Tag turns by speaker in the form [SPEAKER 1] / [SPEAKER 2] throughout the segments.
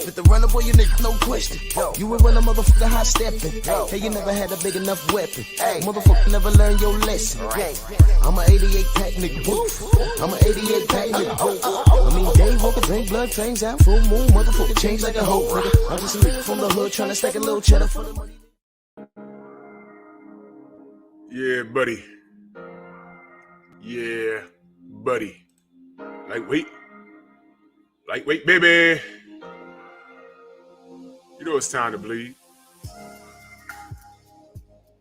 [SPEAKER 1] With the runner, boy, you nigga, no question. You would run a motherfucker high stepping. Hey, you never had a big enough weapon. Motherfucker never learned your lesson. I'm a 88 pack nigga. I'm a 88 pack nigga. I mean, day walker, drink blood, trains out, full moon, motherfucker change like a hoe, nigga. I'm just a nigga from the hood trying to stack a little cheddar for the money.
[SPEAKER 2] Yeah, buddy. Yeah, buddy. Lightweight, baby. You know it's time to bleed.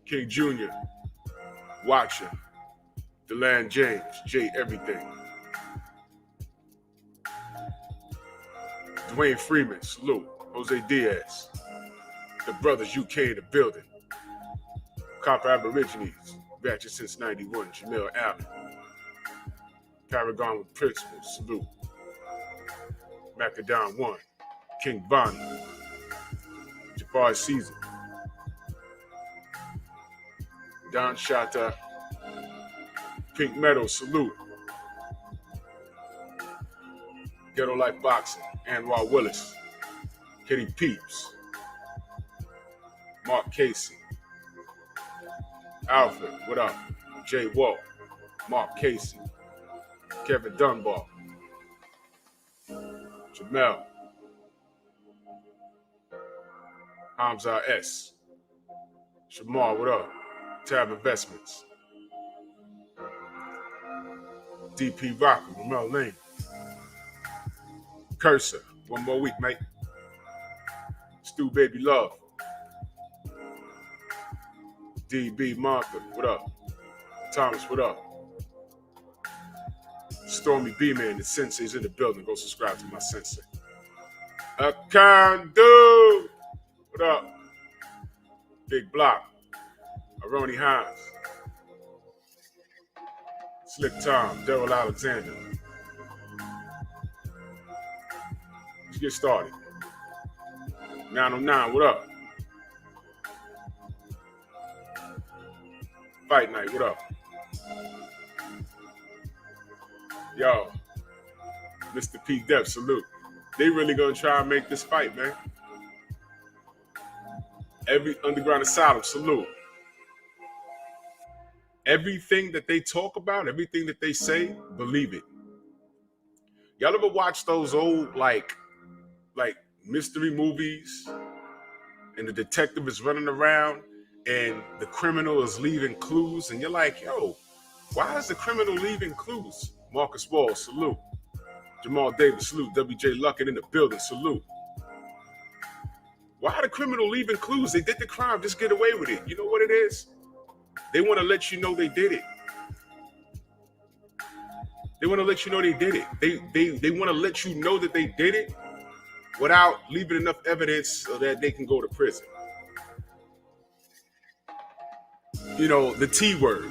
[SPEAKER 2] King Jr., Watcher, DeLand James, J Everything. Dwayne Freeman, salute. Jose Diaz. The brothers UK in the building. Copper Aborigines, batches since 91, Jamel Allen. Paragon with principles, salute. Macadam 1, King Bonnie. Jafar Caesar. Don Shata. Pink Meadow, salute. Ghetto Life Boxing, Anwar Willis. Kitty Peeps. Mark Casey. Alfred, what up? Jay Walt. Mark Casey. Kevin Dunbar. Jamel. Hamza S. Shamar, what up? Tab Investments. DP Rocker, Ramel Lane. Cursor, one more week, mate. Stu Baby Love. DB Martha, what up? Thomas, what up? Stormy B-Man, the sensei's in the building. Go subscribe to my sensei. I can do. What up? Big Block. Aroni Hines. Slick Tom. Daryl Alexander. Let's get started. 909, what up? Fight Night, what up? Yo, Mr. P. Dep, salute. They really gonna try and make this fight, man. Every Underground Asylum, salute. Everything that they talk about, everything that they say, believe it. Y'all ever watch those old like mystery movies and the detective is running around and the criminal is leaving clues and you're like, yo, why is the criminal leaving clues? Marcus Wall, salute. Jamal Davis, salute. WJ Luckett in the building, salute. Why are the criminal leaving clues? They did the crime, just get away with it. You know what it is? They want to let you know they did it. They want to let you know they did it. They want to let you know that they did it without leaving enough evidence so that they can go to prison. You know, the T word.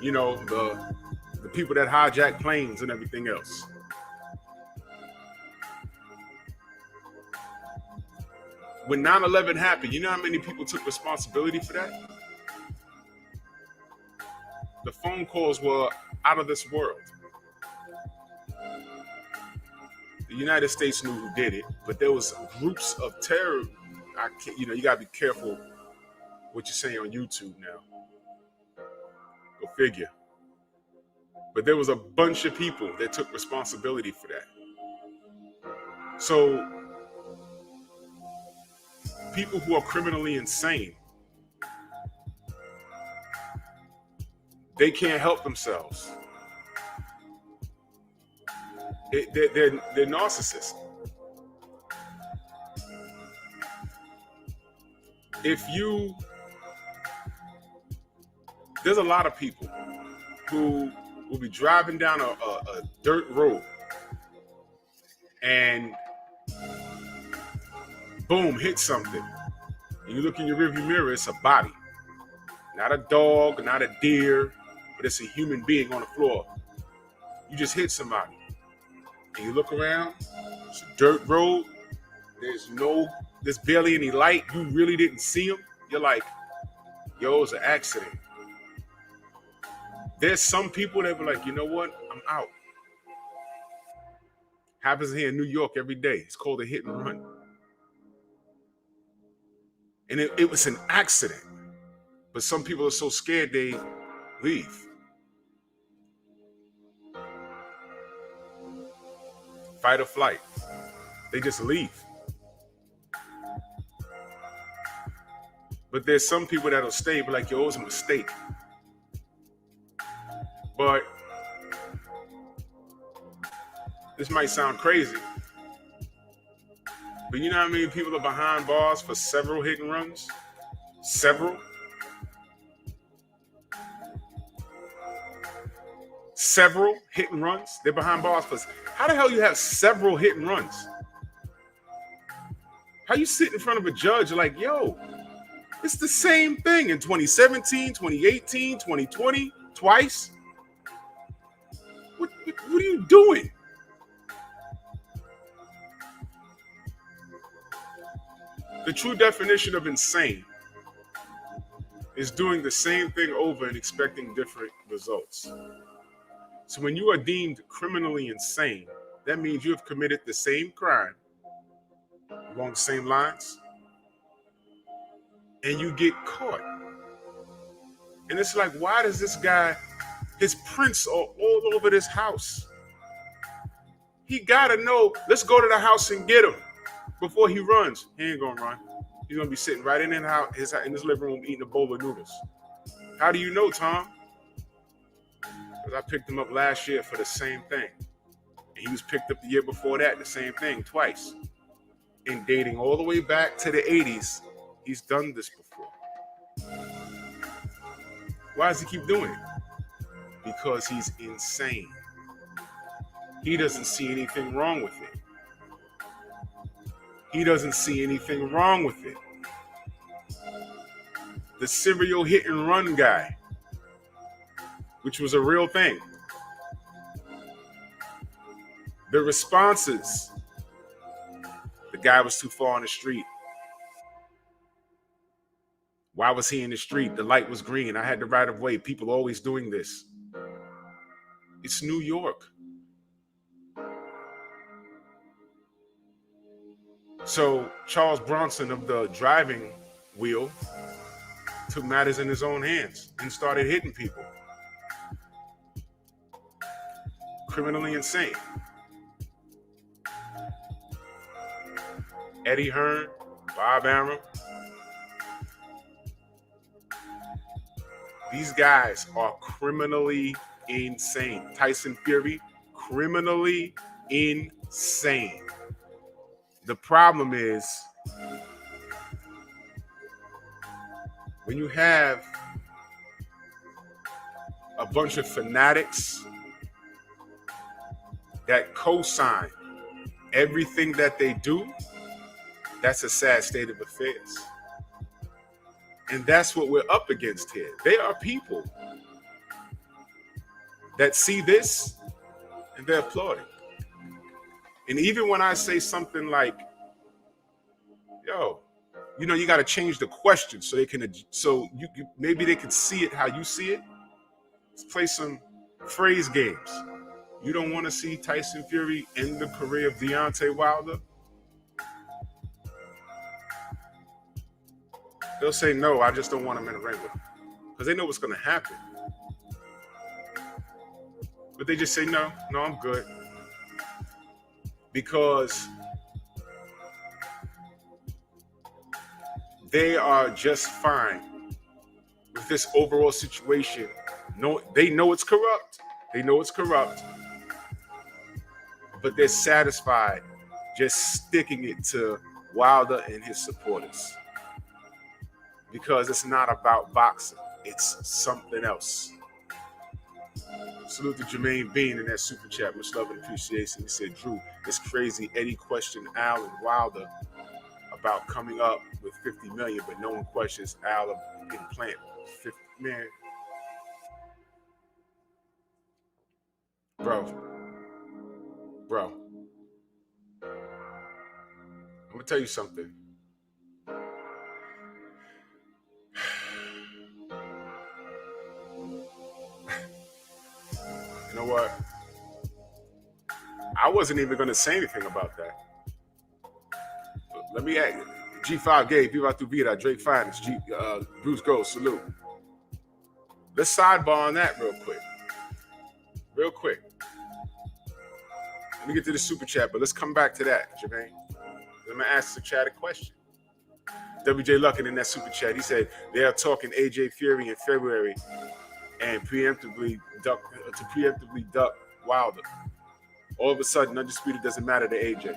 [SPEAKER 2] You know, the people that hijack planes and everything else. When 9/11 happened, you know how many people took responsibility for that? The phone calls were out of this world. The United States knew who did it, but there was groups of terror. You gotta be careful what you say on YouTube now. Go figure. But there was a bunch of people that took responsibility for that. So people who are criminally insane, they can't help themselves. They're narcissists. There's a lot of people who will be driving down a dirt road and boom, hit something. And you look in your rearview mirror, it's a body. Not a dog, not a deer, but it's a human being on the floor. You just hit somebody. And you look around, it's a dirt road. There's barely any light. You really didn't see him. You're like, yo, it's an accident. There's some people that were like, you know what? I'm out. Happens here in New York every day. It's called a hit and run. And it was an accident. But some people are so scared they leave. Fight or flight. They just leave. But there's some people that'll stay, but like, yo, it was a mistake. But this might sound crazy, but you know how many people are behind bars for several hit and runs? Several hit and runs. They're behind bars for. How the hell you have several hit and runs? How you sit in front of a judge like, yo, it's the same thing in 2017, 2018, 2020, twice? What are you doing? The true definition of insane is doing the same thing over and expecting different results. So when you are deemed criminally insane, that means you have committed the same crime along the same lines, and you get caught. And it's like, why does this guy, his prints are all over this house? He gotta know, let's go to the house and get him before he runs. He ain't gonna run. He's gonna be sitting right in his living room eating a bowl of noodles. How do you know, Tom? Because I picked him up last year for the same thing. And he was picked up the year before that, the same thing, twice. And dating all the way back to the 80s, he's done this before. Why does he keep doing it? Because he's insane. He doesn't see anything wrong with it. He doesn't see anything wrong with it. The serial hit and run guy, which was a real thing. The responses, the guy was too far on the street. Why was he in the street? The light was green. I had the right of way. People always doing this. It's New York. So Charles Bronson of the driving wheel took matters in his own hands and started hitting people. Criminally insane. Eddie Hearn, Bob Arum. These guys are criminally insane. Tyson Fury, criminally insane. The problem is when you have a bunch of fanatics that co-sign everything that they do, that's a sad state of affairs. And that's what we're up against here. There are people that see this and they're applauding. And even when I say something like, yo, you know, you got to change the question so they can, maybe they can see it how you see it. Let's play some phrase games. You don't want to see Tyson Fury end the career of Deontay Wilder? They'll say, no, I just don't want him in the ring with him. Because they know what's going to happen. But they just say, no, I'm good. Because they are just fine with this overall situation. No, they know it's corrupt. But they're satisfied just sticking it to Wilder and his supporters. Because it's not about boxing. It's something else. Salute to Jermaine Bean in that super chat. Much love and appreciation. He said, Drew, it's crazy. Eddie questioned Al and Wilder about coming up with 50 million, but no one questions Al implant 50 man. Bro. I'm gonna tell you something. You know what? I wasn't even going to say anything about that. But let me add. G5 Gay, Viva Tu Vida, Drake Finance, Bruce Ghost, salute. Let's sidebar on that real quick. Let me get to the super chat, but let's come back to that, Jermaine. I'm going to ask the chat a question. WJ Luckin in that super chat, he said they are talking AJ Fury in February and preemptively duck Wilder. All of a sudden, Undisputed doesn't matter to AJ.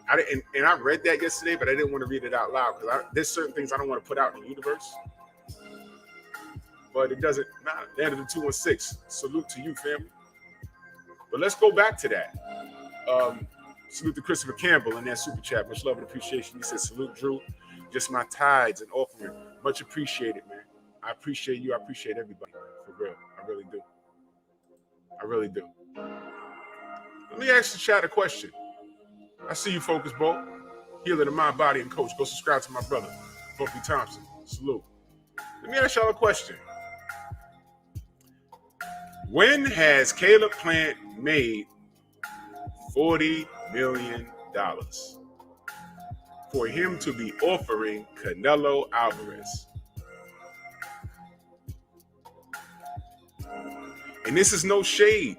[SPEAKER 2] I read that yesterday, but I didn't want to read it out loud because there's certain things I don't want to put out in the universe. But it doesn't matter. They added the 216. Salute to you, family. But let's go back to that. Salute to Christopher Campbell in that super chat. Much love and appreciation. He said, salute, Drew. Just my tides and offering. Much appreciated, man. I appreciate you. I appreciate everybody. For real. I really do. Let me ask the chat a question. I see you, Focus Bolt. Healer to mind, body, and coach. Go subscribe to my brother, Bumpy Thompson. Salute. Let me ask y'all a question. When has Caleb Plant made $40 million for him to be offering Canelo Alvarez? And this is no shade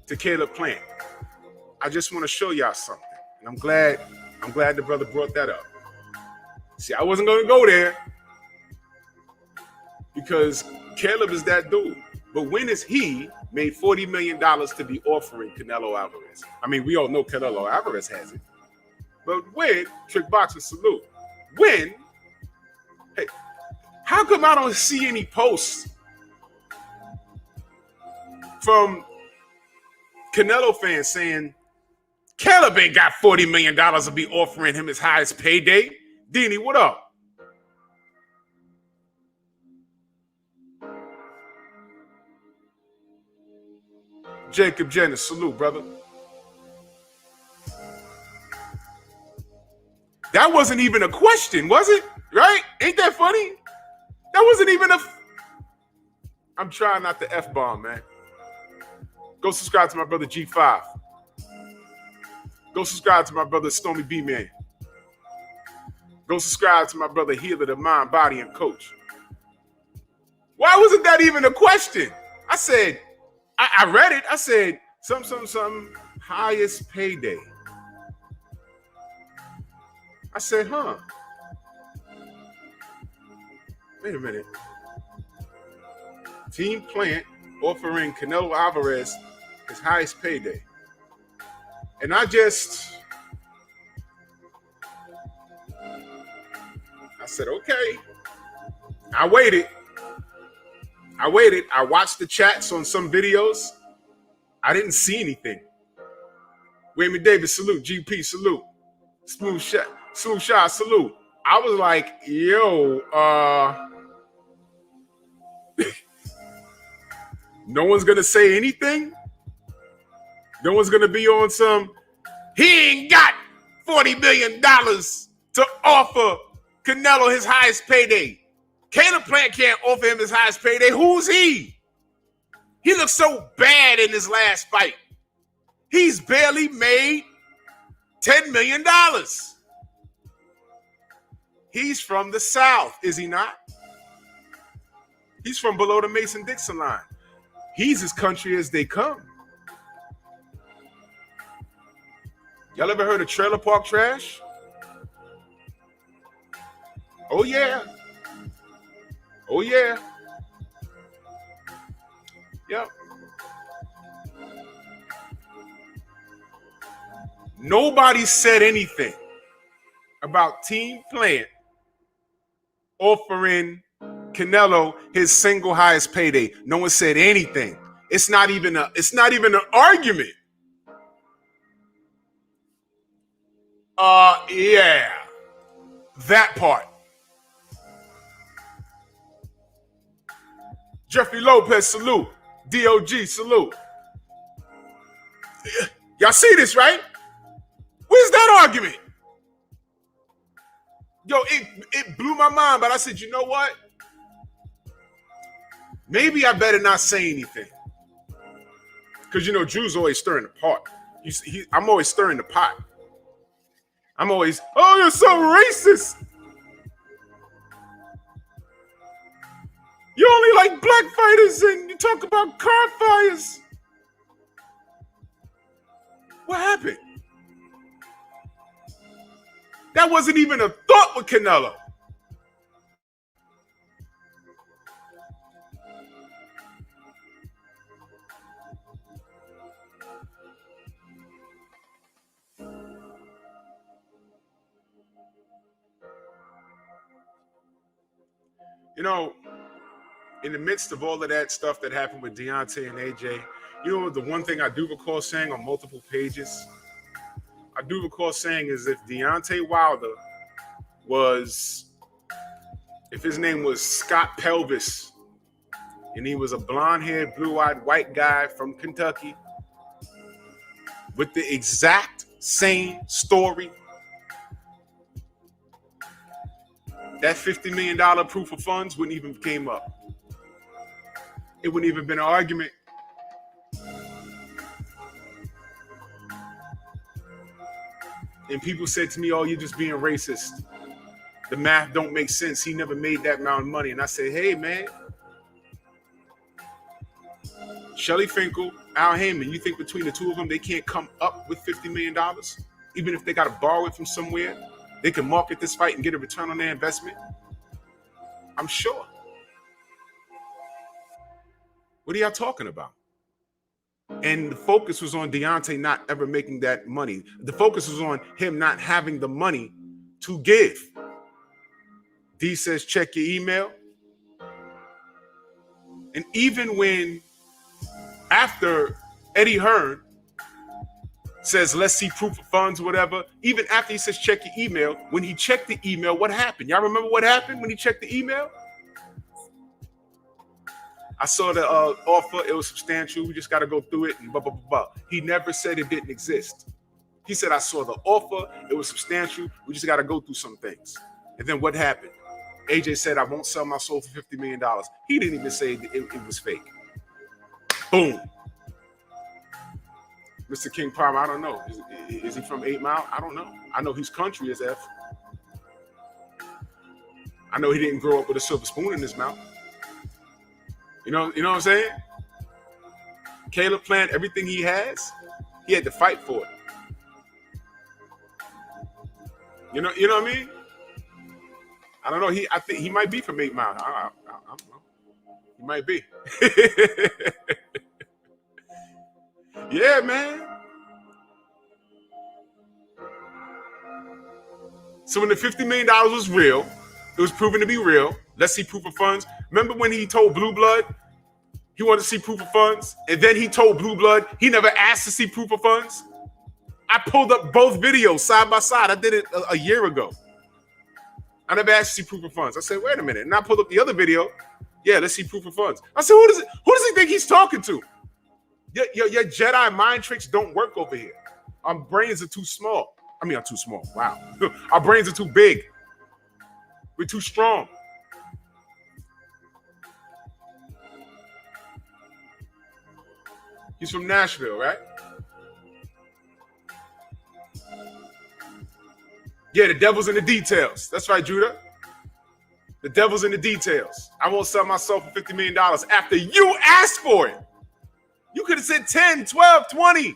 [SPEAKER 2] to Caleb Plant. I just want to show y'all something. And I'm glad the brother brought that up. See, I wasn't going to go there because Caleb is that dude. But when has he made $40 million to be offering Canelo Alvarez? I mean, we all know Canelo Alvarez has it. But when, Trick Boxing, salute, when, hey, how come I don't see any posts from Canelo fans saying, Caleb ain't got $40 million to be offering him his highest payday? Deanie, what up? Jacob Jenner, salute, brother. That wasn't even a question, was it? Right? Ain't that funny? That wasn't even I'm trying not to F-bomb, man. Go subscribe to my brother G5. Go subscribe to my brother Stormy B-Man. Go subscribe to my brother Healer to Mind, Body, and Coach. Why wasn't that even a question? I said, I read it. I said, some highest payday. I said, huh. Wait a minute. Team Plant offering Canelo Alvarez his highest payday. And I said, okay. I waited. I watched the chats on some videos. I didn't see anything. Wayman Davis, salute. GP, salute. Smooth Shot, salute. I was like, yo, no one's going to say anything? No one's going to be on some, he ain't got $40 million to offer Canelo his highest payday. Caleb Plant can't offer him his highest payday. Who's he? He looked so bad in his last fight. He's barely made $10 million. He's from the South, is he not? He's from below the Mason-Dixon line. He's as country as they come. Y'all ever heard of Trailer Park Trash? Oh, yeah. Oh, yeah. Yep. Nobody said anything about Team Plant offering Canelo his single highest payday. No one said anything. It's not even an argument. Yeah. That part. Jeffrey Lopez, salute. DOG, salute. Y'all see this, right? Where's that argument? Yo, it blew my mind, but I said, you know what? Maybe I better not say anything. Because, Drew's always stirring the pot. I'm always stirring the pot. I'm always, oh, you're so racist. You only like black fighters and you talk about car fires. What happened? That wasn't even a thought with Canelo. In the midst of all of that stuff that happened with Deontay and AJ, the one thing I do recall saying on multiple pages, I do recall saying is if Deontay Wilder if his name was Scott Pelvis, and he was a blonde-haired, blue-eyed white guy from Kentucky with the exact same story, that $50 million proof of funds wouldn't even came up. It wouldn't even been an argument. And people said to me, oh, you're just being racist. The math don't make sense. He never made that amount of money. And I said, hey, man. Shelly Finkel, Al Heyman, you think between the two of them, they can't come up with $50 million? Even if they got to borrow it from somewhere, they can market this fight and get a return on their investment? I'm sure. What are y'all talking about? And the focus was on Deontay not ever making that money. The focus was on him not having the money to give. D says, check your email. And even when, after Eddie Hearn says, let's see proof of funds or whatever, even after he says, check your email, when he checked the email, what happened? Y'all remember what happened when he checked the email? I saw the offer. It was substantial. We just got to go through it and blah, blah, blah, blah. He never said it didn't exist. He said, I saw the offer. It was substantial. We just got to go through some things. And then what happened? AJ said, I won't sell my soul for $50 million. He didn't even say it was fake. Boom. Mr. King Palmer, I don't know. Is he from 8 Mile? I don't know. I know he's country as F. I know he didn't grow up with a silver spoon in his mouth. You know what I'm saying? Caleb planned everything he has. He had to fight for it. You know what I mean? I don't know. I think he might be from 8 Mile. I don't know. He might be. Yeah, man. So when the $50 million was real, it was proven to be real. Let's see proof of funds. Remember when he told Blue Blood he wanted to see proof of funds? And then he told Blue Blood he never asked to see proof of funds? I pulled up both videos side by side. I did it a year ago. I never asked to see proof of funds. I said, wait a minute. And I pulled up the other video. Yeah, let's see proof of funds. I said, who does he think he's talking to? Your Jedi mind tricks don't work over here. Our brains are too small. I'm too small. Wow. Our brains are too big. We're too strong. He's from Nashville, right? Yeah, the devil's in the details. That's right, Judah. The devil's in the details. I won't sell myself for $50 million after you asked for it. You could have said 10, 12, 20,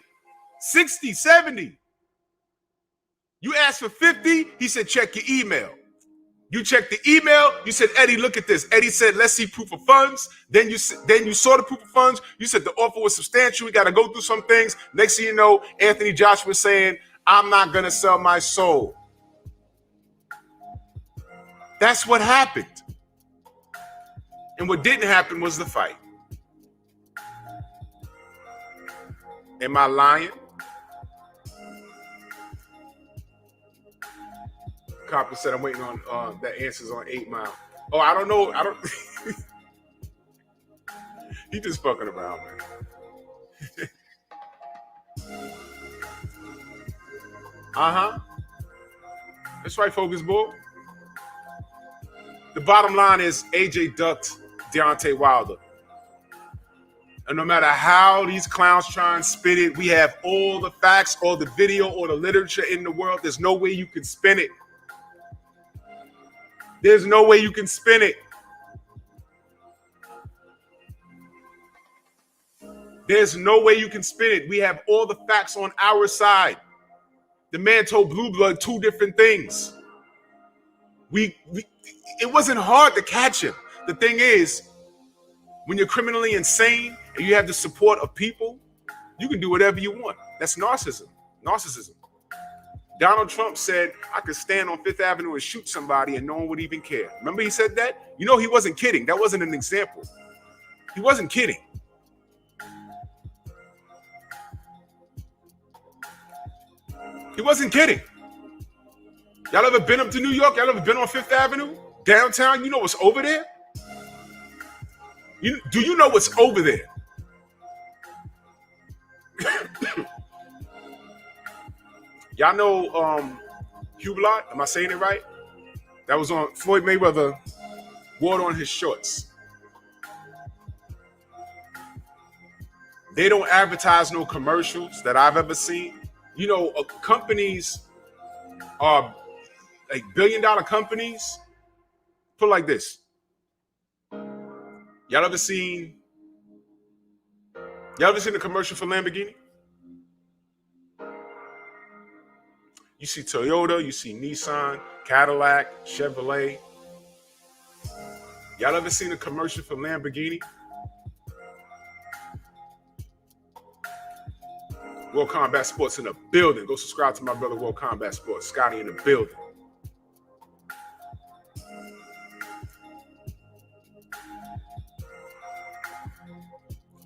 [SPEAKER 2] 60, 70. You asked for 50. He said, check your email. You checked the email. You said, Eddie, look at this. Eddie said, let's see proof of funds. Then you saw the proof of funds. You said the offer was substantial. We got to go through some things. Next thing you know, Anthony Joshua was saying, I'm not going to sell my soul. That's what happened. And what didn't happen was the fight. Am I lying? Copper said I'm waiting on the answers on 8 Mile. Oh, I don't know. I don't. He just fucking around, man. That's right, Focus Bull. The bottom line is AJ ducked Deontay Wilder. And no matter how these clowns try and spin it, we have all the facts, all the video, all the literature in the world. There's no way you can spin it. There's no way you can spin it. There's no way you can spin it. We have all the facts on our side. The man told Blue Blood 2 different things. It wasn't hard to catch him. The thing is, when you're criminally insane and you have the support of people, you can do whatever you want. That's narcissism. Donald Trump said, I could stand on Fifth Avenue and shoot somebody and no one would even care. Remember he said that? You know he wasn't kidding. That wasn't an example. He wasn't kidding. He wasn't kidding. Y'all ever been up to New York? Y'all ever been on Fifth Avenue? Downtown? You know what's over there? Do you know what's over there? Y'all know Hublot? Am I saying it right? That was on Floyd Mayweather wore on his shorts. They don't advertise no commercials that I've ever seen. You know, companies are like billion-dollar companies. Put it like this. Y'all ever seen a commercial for Lamborghini? You see Toyota, you see Nissan, Cadillac, Chevrolet. Y'all ever seen a commercial for Lamborghini? World Combat Sports in the building. Go subscribe to my brother World Combat Sports. Scotty in the building.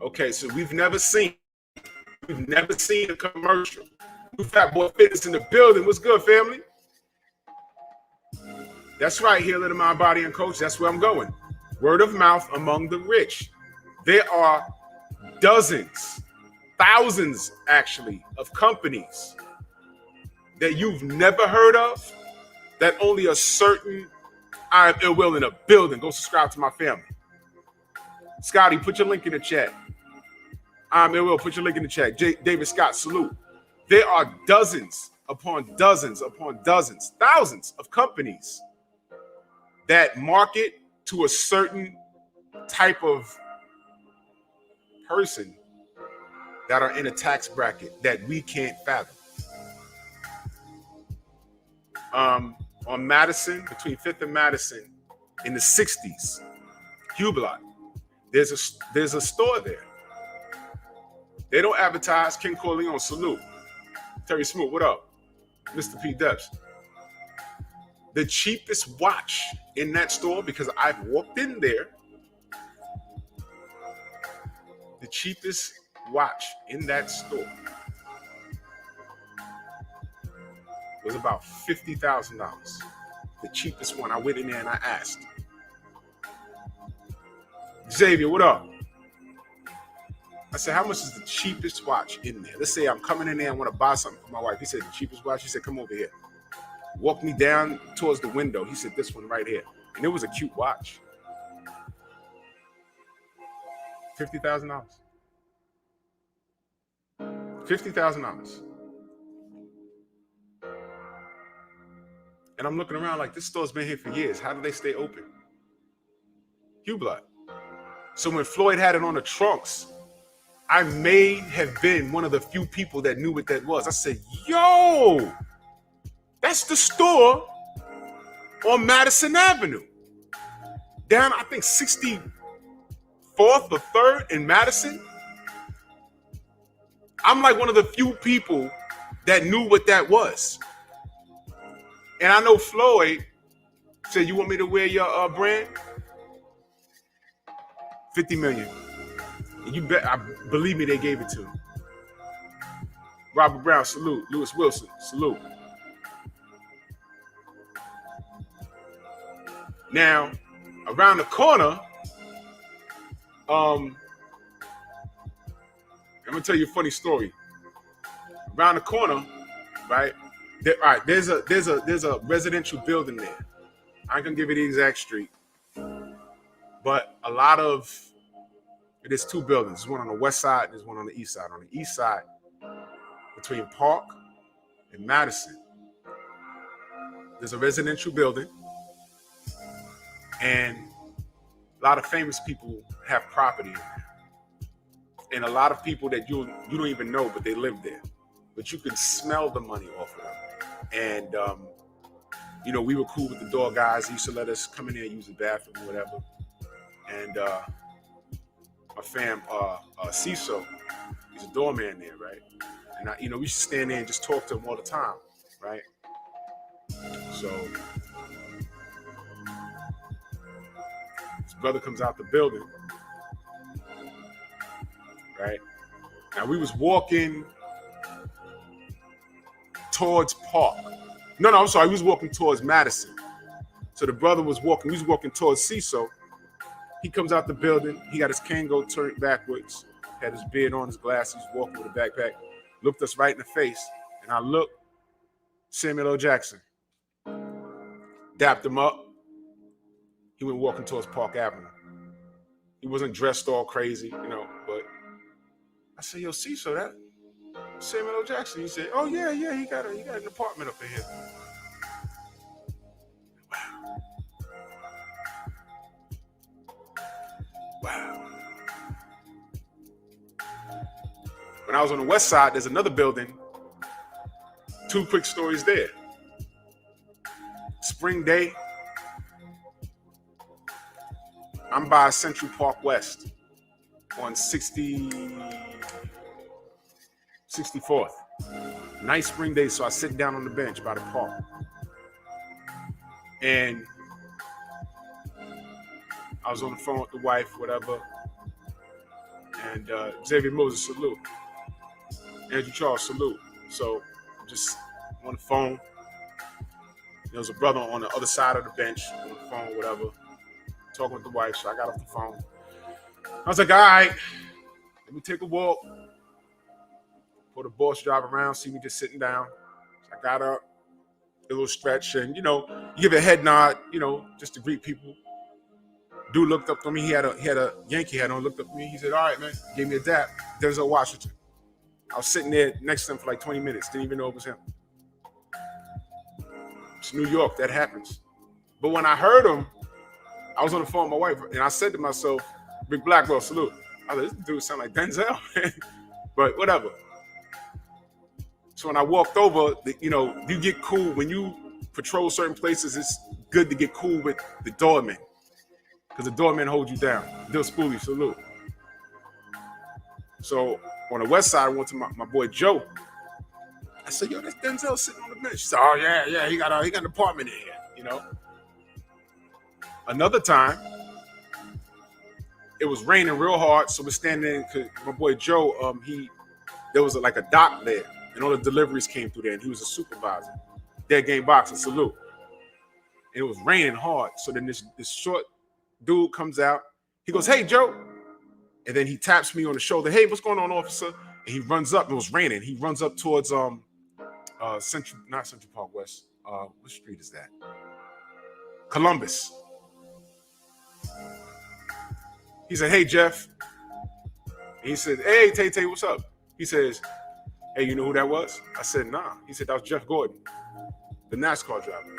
[SPEAKER 2] Okay, so we've never seen a commercial. New Fat Boy Fitness in the building. What's good, family? That's right, Healer to My Body and Coach. That's where I'm going. Word of mouth among the rich. There are dozens, thousands actually, of companies that you've never heard of that only a certain I am ill will in a building. Go subscribe to my family. Scotty, put your link in the chat. I'm ill will. Put your link in the chat. David Scott, salute. There are dozens upon dozens upon dozens, thousands of companies that market to a certain type of person that are in a tax bracket that we can't fathom. On Madison, between 5th and Madison, in the 60s, Hublot, there's a store there. They don't advertise. King Corleone, salute. Terry Smoot, what up? Mr. P. Debs. The cheapest watch in that store, because I've walked in there, the cheapest watch in that store was about $50,000. The cheapest one. I went in there and I asked. Xavier, what up? I said, how much is the cheapest watch in there? Let's say I'm coming in there and want to buy something for my wife. He said, the cheapest watch? He said, come over here. Walked me down towards the window. He said, this one right here. And it was a cute watch. $50,000. $50,000. And I'm looking around like, this store's been here for years. How do they stay open? Hublot. So when Floyd had it on the trunks, I may have been one of the few people that knew what that was. I said, yo, that's the store on Madison Avenue. Down, I think, 64th or 3rd in Madison. I'm like one of the few people that knew what that was. And I know Floyd said, you want me to wear your brand? $50 million. And you bet, believe me, they gave it to him. Robert Brown, salute. Lewis Wilson, salute. Now, around the corner, I'm gonna tell you a funny story. Around the corner, right? There's a residential building there. I ain't gonna give you the exact street, but there's two buildings. There's one on the west side, and there's one on the east side. On the east side, between Park and Madison, there's a residential building, and a lot of famous people have property in there. And a lot of people that you don't even know, but they live there. But you can smell the money off of them. And, we were cool with the door guys. They used to let us come in there and use the bathroom or whatever. And my fam, CISO, he's a doorman there, right? And, we used to stand there and just talk to him all the time, right? So his brother comes out the building, right? Now we was walking towards Park. No, I'm sorry. We was walking towards Madison. So the brother was walking. We was walking towards CISO. He comes out the building. He got his Kango turned backwards. Had his beard on, his glasses, walking with a backpack. Looked us right in the face. And I looked. Samuel L. Jackson. Dapped him up. He went walking towards Park Avenue. He wasn't dressed all crazy, but I said, yo, CISO, that Samuel L. Jackson. He said, oh, yeah, he got an apartment up in here. Wow. When I was on the west side, there's another building. Two quick stories there. Spring day. I'm by Central Park West on 64th. Nice spring day, so I sit down on the bench by the park. And I was on the phone with the wife, whatever. And Xavier Moses, salute. Andrew Charles, salute. So I'm just on the phone. There was a brother on the other side of the bench on the phone, whatever, talking with the wife. So I got off the phone. I was like, all right, let me take a walk. For the boss drive around, see me just sitting down. So I got up, a little stretch, and you give a head nod, just to greet people. Dude looked up to me. He had a Yankee hat on. Looked up at me. He said, "All right, man." Gave me a dap. Denzel Washington. I was sitting there next to him for like 20 minutes. Didn't even know it was him. It's New York. That happens. But when I heard him, I was on the phone with my wife, and I said to myself, "Big Blackwell, salute." I was like, "This dude sound like Denzel," but whatever. So when I walked over, you get cool. When you patrol certain places, it's good to get cool with the doorman. Because the doorman holds you down. Bill Spoolie, salute. So on the west side, I went to my boy Joe. I said, yo, that's Denzel sitting on the bench. He said, oh, yeah, he got an apartment in here, Another time, it was raining real hard, so we're standing there, my boy Joe, there was like a dock there. And all the deliveries came through there, and he was a supervisor. Dead game boxing, salute. And it was raining hard. So then this short dude comes out. He goes, hey, Joe. And then he taps me on the shoulder. Hey, what's going on, officer? And he runs up. It was raining. He runs up towards not Central Park West. What street is that? Columbus. He said, hey, Jeff. And he said, hey, Tay, what's up? He says, hey, you know who that was? I said, nah. He said, that was Jeff Gordon, the NASCAR driver.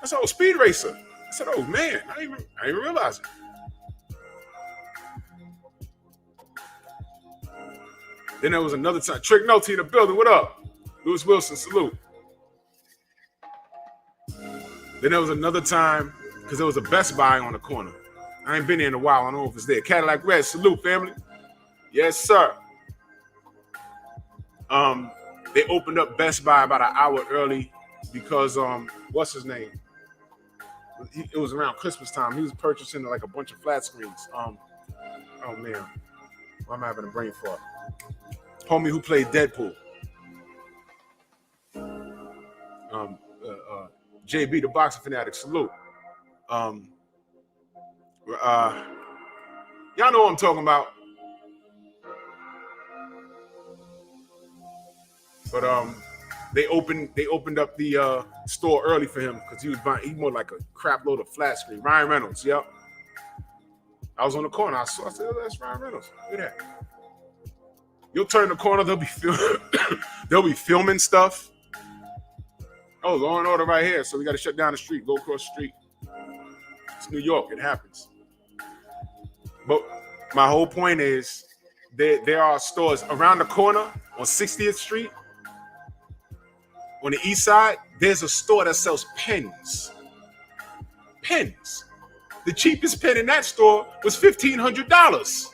[SPEAKER 2] I said, oh, speed racer. I said, oh, man, I didn't even realize it. Then there was another time. Trick Nolte in the building. What up? Lewis Wilson, salute. Then there was another time, because there was a Best Buy on the corner. I ain't been there in a while. I don't know if it's there. Cadillac Red, salute, family. Yes, sir. They opened up Best Buy about an hour early because what's his name? It was around Christmas time. He was purchasing like a bunch of flat screens. Oh man, I'm having a brain fart. Homie who played Deadpool. JB, the boxing fanatic, salute. Y'all know what I'm talking about. But they opened up the store early for him because he more like a crap load of flat screen. Ryan Reynolds, yep. I was on the corner. I said, oh, that's Ryan Reynolds. Look at that. You'll turn the corner, they'll be filming stuff. Oh, Law and Order right here. So we got to shut down the street, go across the street. It's New York. It happens. But my whole point is there are stores around the corner on 60th Street. On the east side, there's a store that sells pens. Pens. The cheapest pen in that store was $1,500.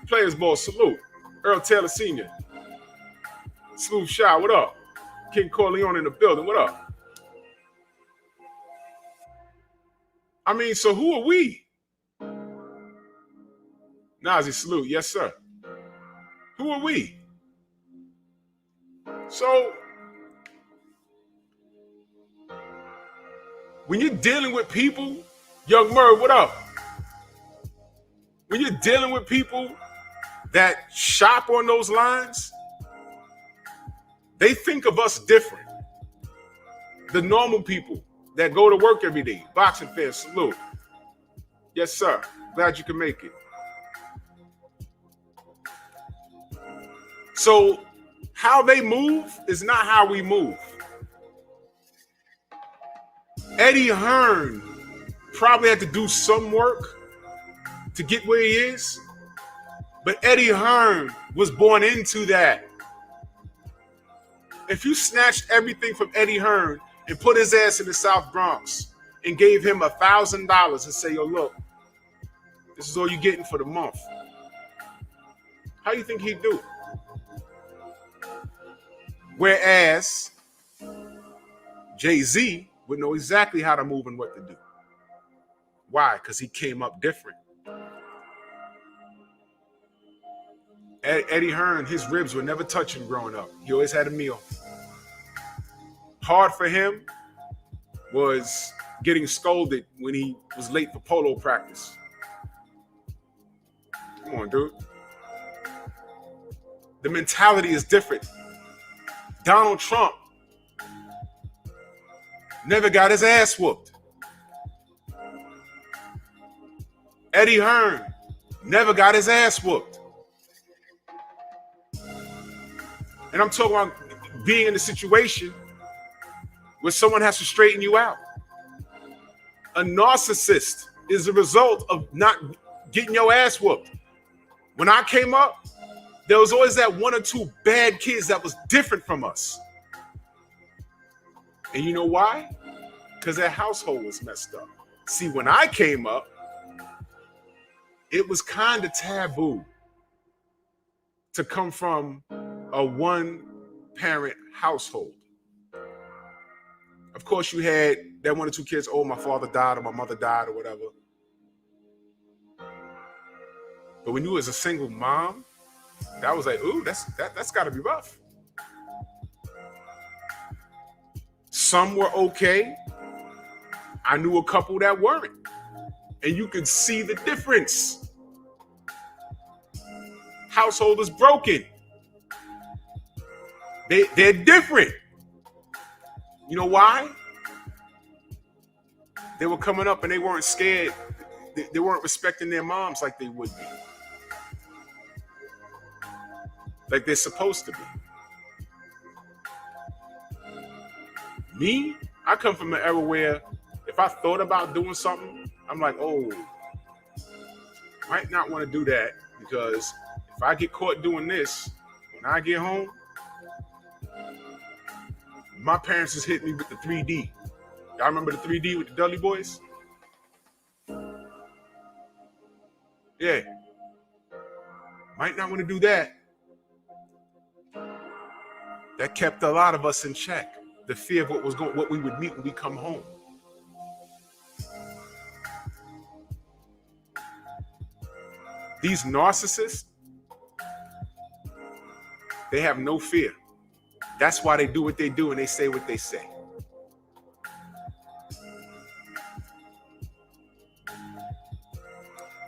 [SPEAKER 2] Players Ball, salute. Earl Taylor Sr. Smooth Shot, what up? King Corleone in the building, what up? I mean, so who are we? Nazi, salute, yes sir. Who are we? So, when you're dealing with people, Young Murray, what up? When you're dealing with people that shop on those lines, they think of us different. The normal people that go to work every day. Boxing fans, salute. Yes, sir. Glad you can make it. So, how they move is not how we move. Eddie Hearn probably had to do some work to get where he is. But Eddie Hearn was born into that. If you snatched everything from Eddie Hearn and put his ass in the South Bronx and gave him $1,000 and say, yo, look, this is all you're getting for the month, how you think he'd do? Whereas Jay-Z would know exactly how to move and what to do. Why? Because he came up different. Eddie Hearn, his ribs were never touching growing up. He always had a meal. Hard for him was getting scolded when he was late for polo practice. Come on, dude. The mentality is different. Donald Trump never got his ass whooped. Eddie Hearn never got his ass whooped. And I'm talking about being in a situation where someone has to straighten you out. A narcissist is a result of not getting your ass whooped. When I came up, there was always that one or two bad kids that was different from us. And you know why? Because their household was messed up. See, when I came up, it was kind of taboo to come from a one-parent household. Of course, you had that one or two kids, oh, my father died or my mother died or whatever. But when you was a single mom, that was like, ooh, that's got to be rough. Some were okay. I knew a couple that weren't. And you could see the difference. Household is broken. They're different. You know why? They were coming up and they weren't scared. They weren't respecting their moms like they would be. Like they're supposed to be. Me, I come from an era where if I thought about doing something, I'm like, oh, might not want to do that because if I get caught doing this, when I get home, my parents just hit me with the 3D. Y'all remember the 3D with the Dudley Boys? Yeah. Might not want to do that. That kept a lot of us in check. The fear of what we would meet when we come home. These narcissists, they have no fear. That's why they do what they do and they say what they say.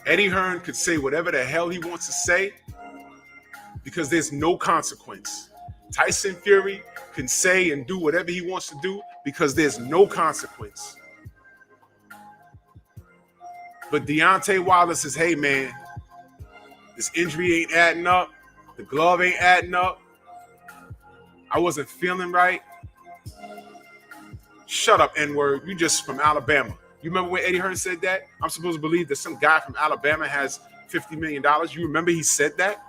[SPEAKER 2] Eddie Hearn could say whatever the hell he wants to say because there's no consequence. Tyson Fury can say and do whatever he wants to do because there's no consequence. But Deontay Wilder says, hey man, this injury ain't adding up. The glove ain't adding up. I wasn't feeling right. Shut up, N-word. You just from Alabama. You remember when Eddie Hearn said that? I'm supposed to believe that some guy from Alabama has $50 million. You remember he said that?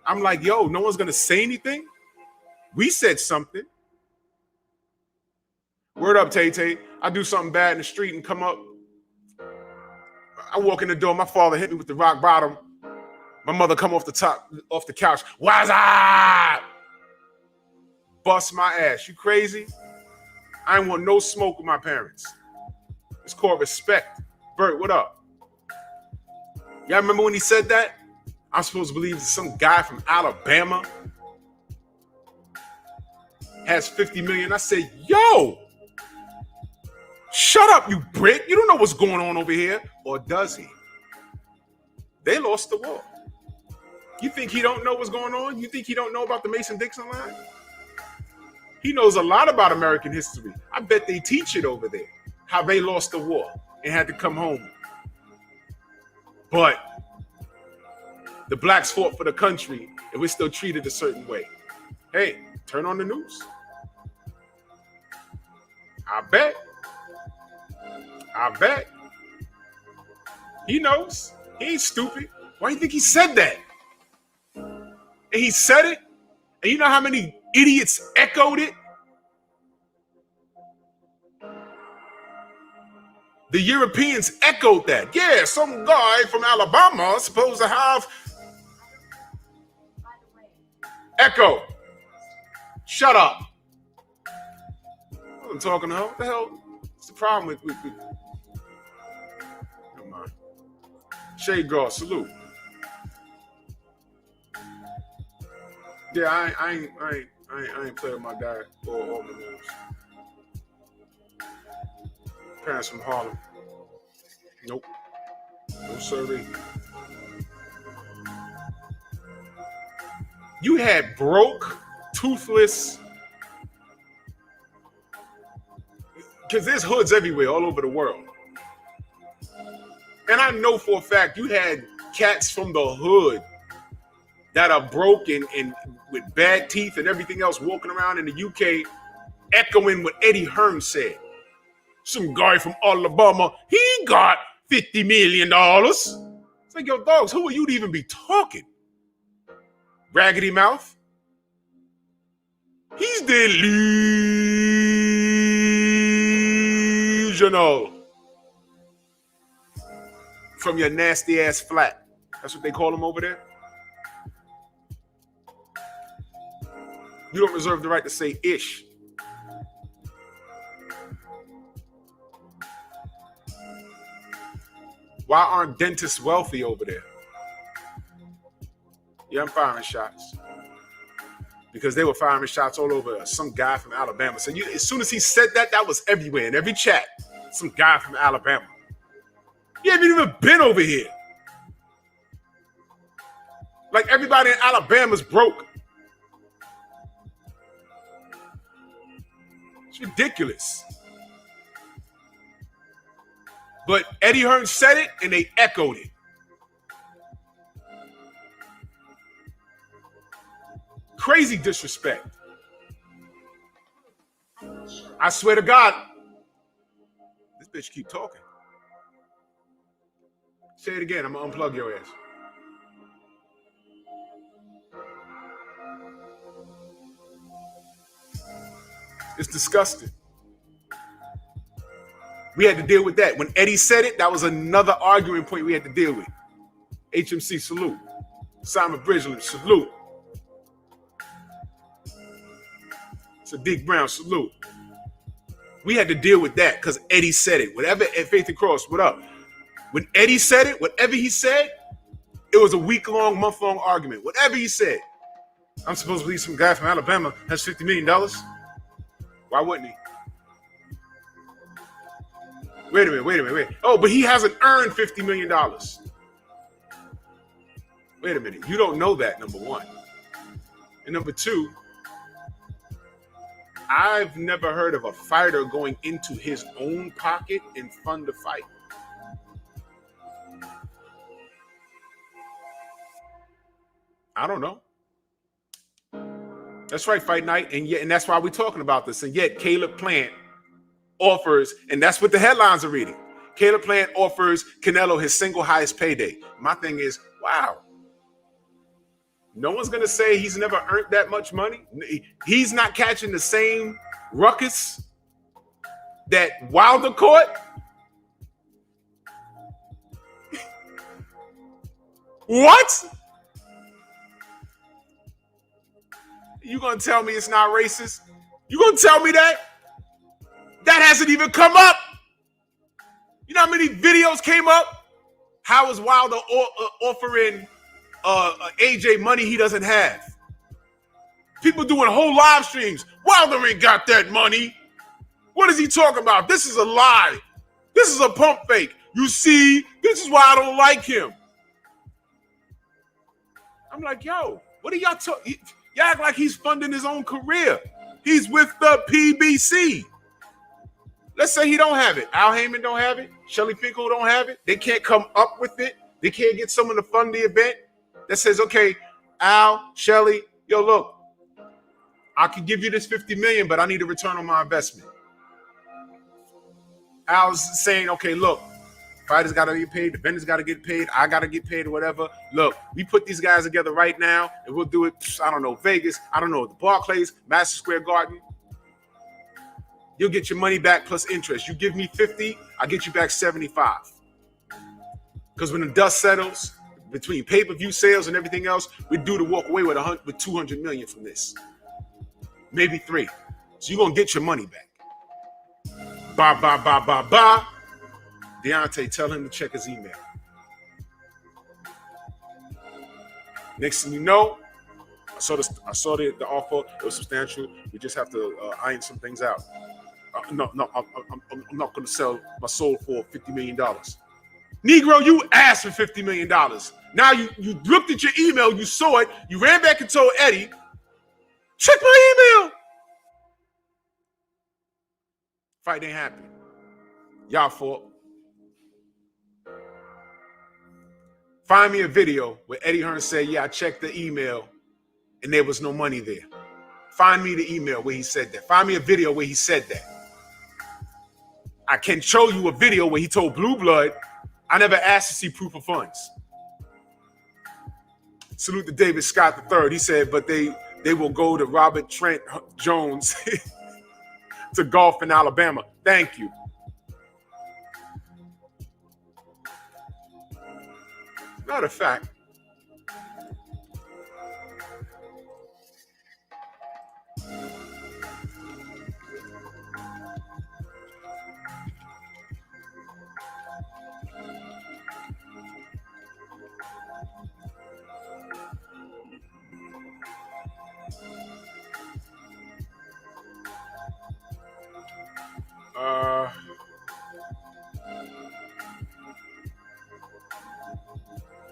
[SPEAKER 2] I'm like, yo, no one's going to say anything? We said something. Word up, Tay-Tay. I do something bad in the street and come up. I walk in the door. My father hit me with the rock bottom. My mother come off the couch. What's up? Bust my ass. You crazy? I ain't want no smoke with my parents. It's called respect. Bert, what up? Y'all remember when he said that? I'm supposed to believe some guy from Alabama has 50 million. I said, yo, shut up, you Brit. You don't know what's going on over here. Or does he? They lost the war. You think he don't know what's going on? You think he don't know about the Mason-Dixon line? He knows a lot about American history. I bet they teach it over there, how they lost the war and had to come home. But the blacks fought for the country and we're still treated a certain way. Hey, turn on the news. I bet. He knows. He ain't stupid. Why do you think he said that? And he said it, and you know how many idiots echoed it? The Europeans echoed that. Yeah, some guy from Alabama is supposed to have... Echo. Shut up. I wasn't talking to her. What the hell? What's the problem with... Never mind. Shade Guard, salute. Yeah, I ain't playing with my guy or my moves. Parents from Harlem. Nope. No sirree. You had broke, toothless, because there's hoods everywhere, all over the world. And I know for a fact you had cats from the hood that are broken and with bad teeth and everything else walking around in the UK echoing what Eddie Hearn said. Some guy from Alabama, he got $50 million. It's like, yo, dogs, who are you to even be talking? Raggedy Mouth? He's delusional. From your nasty ass flat. That's what they call him over there. You don't reserve the right to say ish. Why aren't dentists wealthy over there? Yeah, I'm firing shots. Because they were firing shots all over some guy from Alabama. So as soon as he said that, that was everywhere in every chat. Some guy from Alabama. You haven't even been over here. Like everybody in Alabama's broke. It's ridiculous. But Eddie Hearn said it and they echoed it. Crazy disrespect. I swear to God, this bitch keep talking. Say it again, I'm gonna unplug your ass. It's disgusting. We had to deal with that. When Eddie said it, that was another arguing point we had to deal with. HMC, salute. Simon Bridgeland, salute. Sadiq Brown, salute. We had to deal with that because Eddie said it. Whatever, Faith and Cross, what up? When Eddie said it, whatever he said, it was a week-long, month-long argument. Whatever he said. I'm supposed to believe some guy from Alabama has $50 million. Why wouldn't he? Wait a minute. Oh, but he hasn't earned $50 million. Wait a minute. You don't know that, number one. And number two, I've never heard of a fighter going into his own pocket and fund a fight. I don't know. That's right, Fight Night. And that's why we're talking about this. And yet Caleb Plant offers, and that's what the headlines are reading. Caleb Plant offers Canelo his single highest payday. My thing is, wow. No one's going to say he's never earned that much money. He's not catching the same ruckus that Wilder caught. What? You going to tell me it's not racist? You going to tell me that? That hasn't even come up. You know how many videos came up? How is Wilder offering AJ money he doesn't have? People doing whole live streams. Wilder ain't got that money. What is he talking about? This is a lie. This is a pump fake. You see, this is why I don't like him. I'm like, yo, what are y'all talking? Y'all act like he's funding his own career. He's with the PBC. Let's say he don't have it. Al Heyman don't have it. Shelly Finkel don't have it. They can't come up with it. They can't get someone to fund the event that says, okay, Al, Shelly, yo, look, I can give you this $50 million, but I need a return on my investment. Al's saying, okay, look, fighters got to get paid, the vendors got to get paid, I got to get paid or whatever. Look, we put these guys together right now, and we'll do it, I don't know, Vegas, I don't know, the Barclays, Madison Square Garden. You'll get your money back plus interest. You give me 50, I get you back 75. Because when the dust settles, between pay-per-view sales and everything else, we're due to walk away with $200 million from this. Maybe 3. So you're going to get your money back. Bye. Deontay, tell him to check his email. Next thing you know, I saw the offer. It was substantial. We just have to iron some things out. I'm not going to sell my soul for $50 million. Negro, you asked for $50 million. Now you looked at your email, you saw it, you ran back and told Eddie, check my email. Fight ain't happening. Y'all fault. Find me a video where Eddie Hearn said, yeah, I checked the email and there was no money there. Find me the email where he said that. Find me a video where he said that. I can show you a video where he told Blue Blood, I never asked to see proof of funds. Salute to David Scott III. He said, but they will go to Robert Trent Jones to golf in Alabama. Thank you. Matter of fact,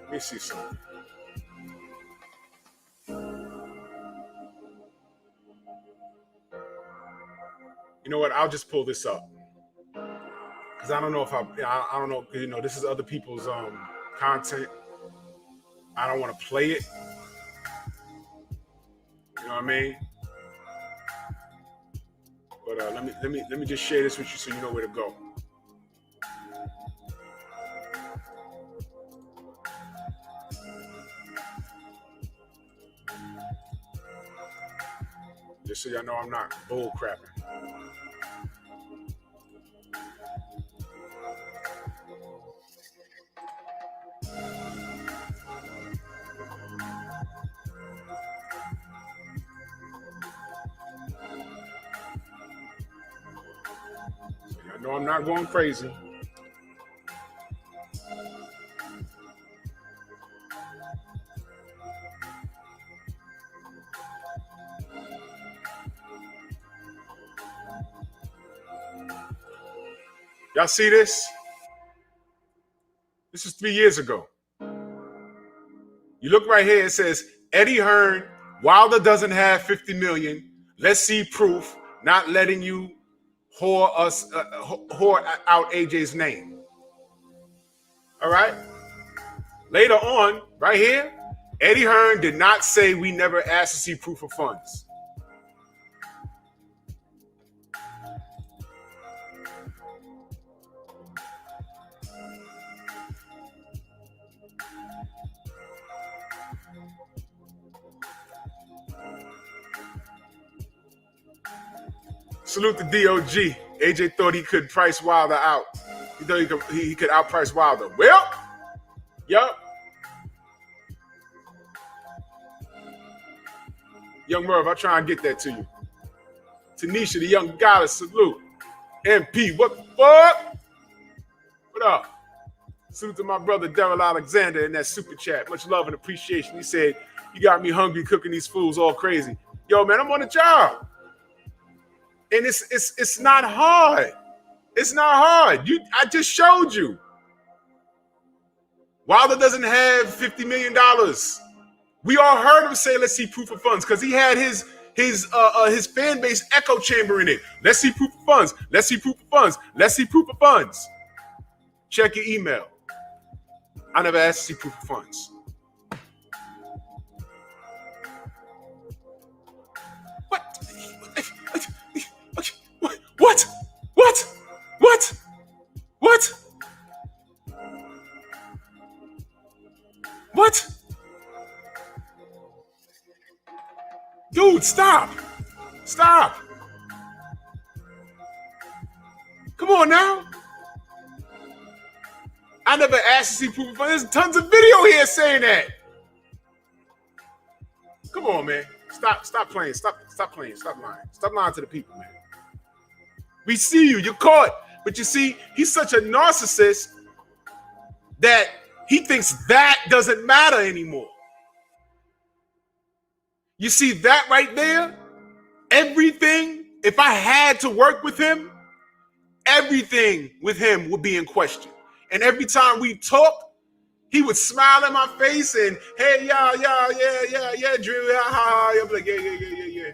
[SPEAKER 2] let me see something. You know what? I'll just pull this up because I don't know if I don't know. You know, this is other people's content. I don't want to play it. You know what I mean? But let me just share this with you so you know where to go. Just so y'all know I'm not bull crapping. No, I'm not going crazy. Y'all see this? This is 3 years ago. You look right here, it says, Eddie Hearn, Wilder doesn't have 50 million. Let's see proof, not letting you whore out AJ's name. All right? Later on, right here, Eddie Hearn did not say we never asked to see proof of funds. Salute the DOG. AJ thought he could price Wilder out. He thought he could outprice Wilder. Well, yup. Young Merv, I'll try and get that to you. Tanisha, the young goddess, salute. MP, what the fuck? What up? Salute to my brother Daryl Alexander in that super chat. Much love and appreciation. He said, you got me hungry cooking these fools all crazy. Yo, man, I'm on the job. And it's not hard. It's not hard. I just showed you. Wilder doesn't have $50 million. We all heard him say, let's see proof of funds, because he had his fan base echo chamber in it. Let's see proof of funds. Let's see proof of funds. Let's see proof of funds. Check your email. I never asked to see proof of funds. What? What? Dude, stop. Come on now. I never asked to see proof of funds. There's tons of video here saying that. Come on, man. Stop playing. Stop playing. Stop lying. Stop lying to the people, man. We see you. You're caught. But you see, he's such a narcissist that he thinks that doesn't matter anymore. You see that right there? Everything, if I had to work with him, everything with him would be in question. And every time we talk, he would smile in my face and, hey, yeah, Drew, I'm like, yeah.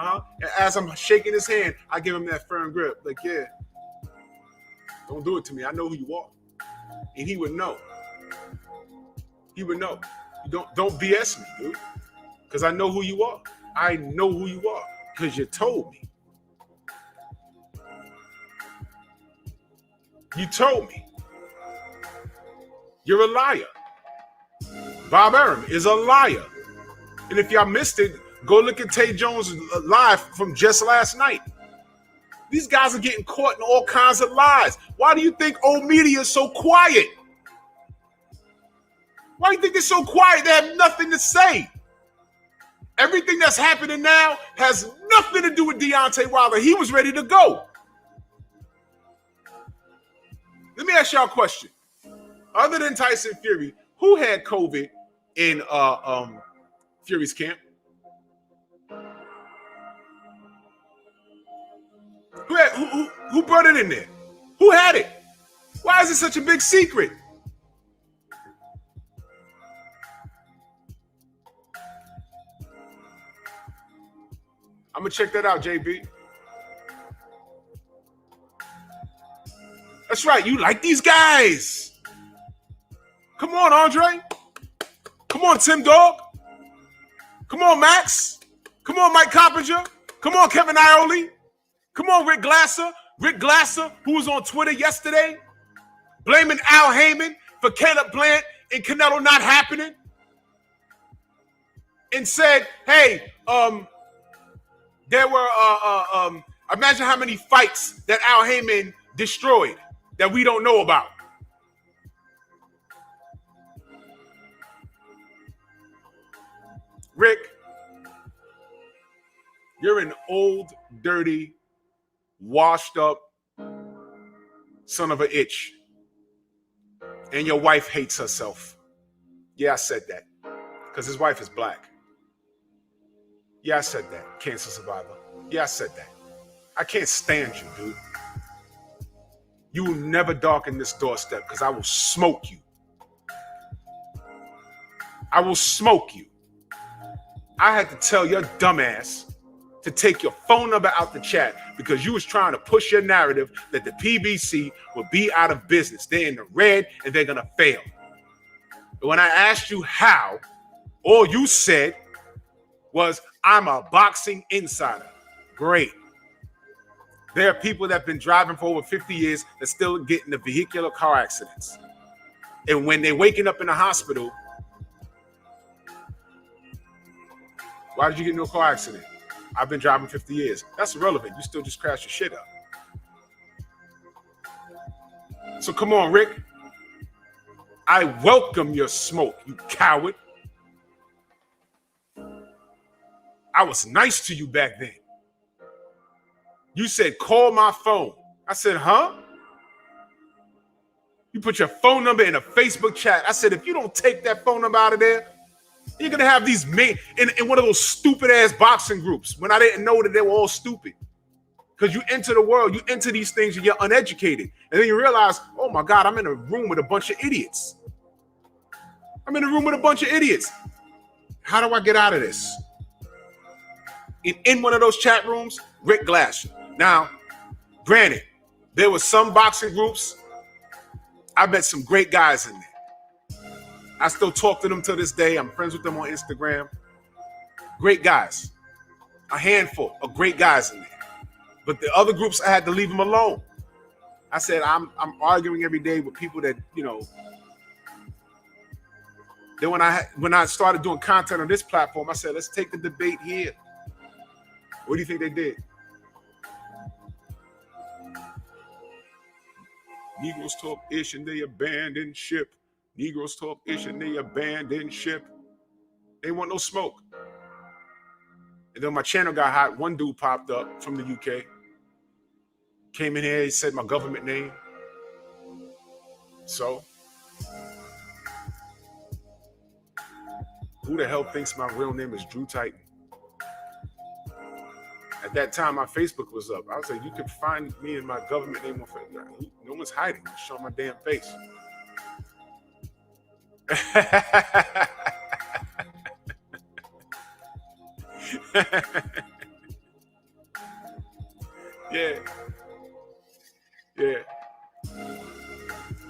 [SPEAKER 2] And as I'm shaking his hand, I give him that firm grip. Like, yeah, don't do it to me. I know who you are. And he would know. He would know. Don't BS me, dude. Because I know who you are. I know who you are. Because you told me. You told me. You're a liar. Bob Arum is a liar. And if y'all missed it, go look at Tay Jones live from just last night. These guys are getting caught in all kinds of lies. Why do you think old media is so quiet? Why do you think they're so quiet? They have nothing to say. Everything that's happening now has nothing to do with Deontay Wilder. He was ready to go. Let me ask y'all a question. Other than Tyson Fury, who had COVID in Fury's camp? Who brought it in there? Who had it? Why is it such a big secret? I'm going to check that out, JB. That's right. You like these guys. Come on, Andre. Come on, Tim Dog. Come on, Max. Come on, Mike Coppinger. Come on, Kevin Iole. Come on, Rick Glasser. Rick Glasser, who was on Twitter yesterday, blaming Al Heyman for Caleb Plant and Canelo not happening, and said, hey, there were, imagine how many fights that Al Heyman destroyed that we don't know about. Rick, you're an old, dirty, washed up son of a itch. And your wife hates herself. Yeah, I said that. Because his wife is black. Yeah, I said that. Cancer survivor. Yeah, I said that. I can't stand you, dude. You will never darken this doorstep because I will smoke you. I will smoke you. I had to tell your dumbass to take your phone number out the chat because you was trying to push your narrative that the PBC will be out of business. They're in the red and they're going to fail. But when I asked you how, all you said was, I'm a boxing insider. Great. There are people that have been driving for over 50 years that still get into vehicular car accidents. And when they're waking up in the hospital, why did you get into a car accident? I've been driving 50 years. That's irrelevant. You still just crashed your shit up. So come on, Rick. I welcome your smoke, you coward. I was nice to you back then. You said, call my phone. I said, huh? You put your phone number in a Facebook chat. I said, if you don't take that phone number out of there, you're going to have these men in one of those stupid ass boxing groups when I didn't know that they were all stupid. Because you enter the world, you enter these things and you're uneducated. And then you realize, oh my God, I'm in a room with a bunch of idiots. I'm in a room with a bunch of idiots. How do I get out of this? In one of those chat rooms, Rick Glasser. Now, granted, there were some boxing groups. I met some great guys in there. I still talk to them to this day. I'm friends with them on Instagram. Great guys. A handful of great guys in there. But the other groups, I had to leave them alone. I said, I'm arguing every day with people that, you know. Then when I started doing content on this platform, I said, let's take the debate here. What do you think they did? Negroes talk ish and they abandon ship. Negroes talk ish and they abandon ship. They want no smoke. And then my channel got hot. One dude popped up from the UK. Came in here, he said my government name. So, who the hell thinks my real name is Drew Titan? At that time, my Facebook was up. I was like, you can find me and my government name on Facebook. No one's hiding. I'm showing my damn face. Yeah.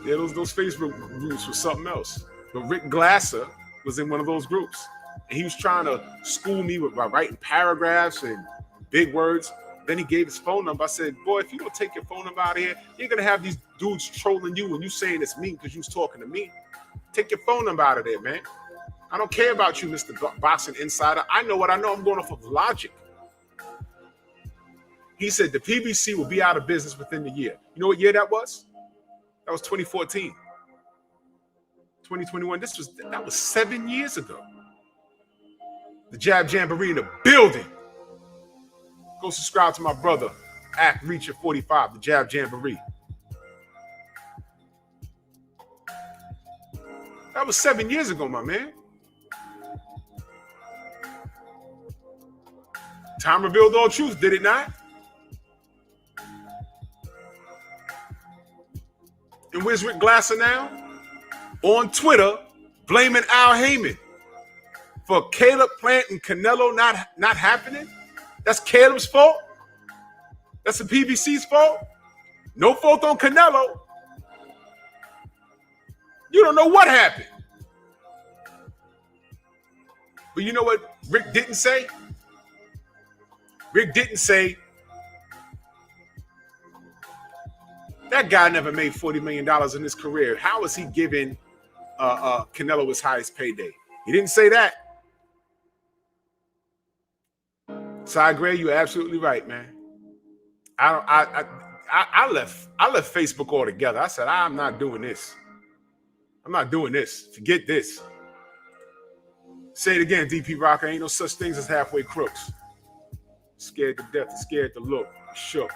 [SPEAKER 2] Those Facebook groups were something else. But Rick Glasser was in one of those groups. And he was trying to school me by writing paragraphs and big words. Then he gave his phone number. I said, boy, if you don't take your phone number out of here, you're going to have these dudes trolling you when you saying it's me because you was talking to me. Take your phone number out of there, man. I don't care about you, Mr. Boxing Insider. I know what I know. I'm going off of logic. He said the PBC will be out of business within the year. You know what year that was? That was 2014. 2021. That was 7 years ago. The Jab Jamboree in the building. Go subscribe to my brother, @Reacher45, the Jab Jamboree. That was 7 years ago, my man. Time revealed all truth, did it not? And where's Rick Glasser now? On Twitter, blaming Al Heyman for Caleb Plant and Canelo not happening. That's Caleb's fault. That's the PBC's fault. No fault on Canelo. You don't know what happened. But you know what Rick didn't say? Rick didn't say, that guy never made $40 million in his career. How is he giving Canelo his highest payday? He didn't say that. Cy Gray, you're absolutely right, man. I left Facebook altogether. I said, I'm not doing this. I'm not doing this. Forget this. Say it again, DP Rocker. Ain't no such things as halfway crooks. Scared to death, scared to look, shook.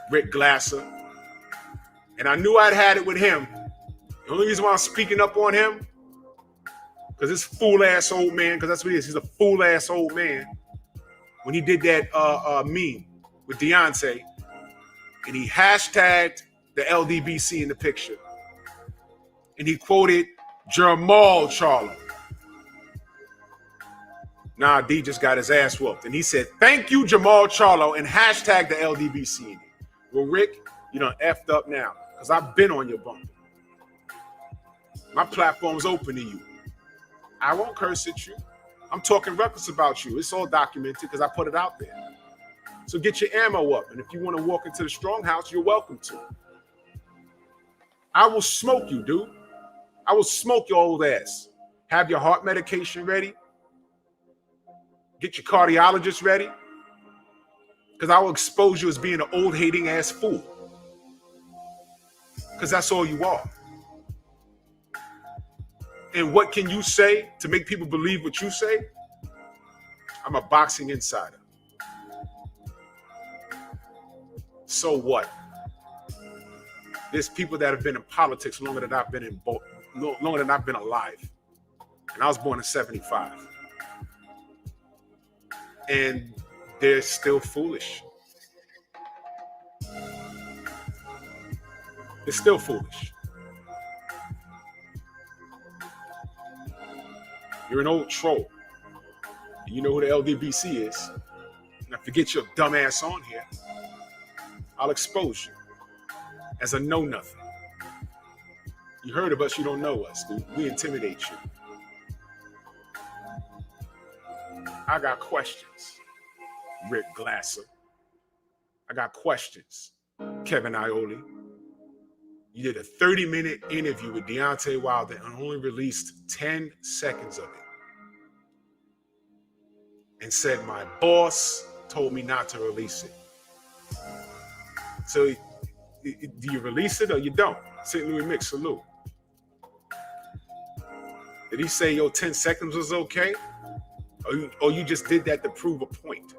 [SPEAKER 2] Rick Glasser, And I knew I'd had it with him. The only reason why I'm speaking up on him, because this fool-ass old man, because that's what he is. He's a fool-ass old man. When he did that meme with Deontay, and he hashtagged the LDBC in the picture. And he quoted Jamal Charlo. Nah, D just got his ass whooped. And he said, thank you, Jamal Charlo, and hashtag the LDBC in it. Well, Rick, you done effed up now, because I've been on your bumper. My platform's open to you. I won't curse at you. I'm talking reckless about you. It's all documented because I put it out there. So get your ammo up. And if you want to walk into the strong house, you're welcome to. I will smoke you, dude. I will smoke your old ass. Have your heart medication ready. Get your cardiologist ready. Because I will expose you as being an old hating ass fool. Because that's all you are. And what can you say to make people believe what you say? I'm a boxing insider. So what? There's people that have been in politics longer than I've been alive. And I was born in 75. And they're still foolish. They're still foolish. You're an old troll. You know who the LDBC is. Now forget your dumb ass on here. I'll expose you as a know-nothing. You heard of us, you don't know us, dude. We intimidate you. I got questions, Rick Glasser. I got questions, Kevin Iole. You did a 30-minute interview with Deontay Wilder and only released 10 seconds of it. And said, my boss told me not to release it. So do you release it or you don't? St. Louis Mix, salute. Did he say your 10 seconds was okay? Or you just did that to prove a point?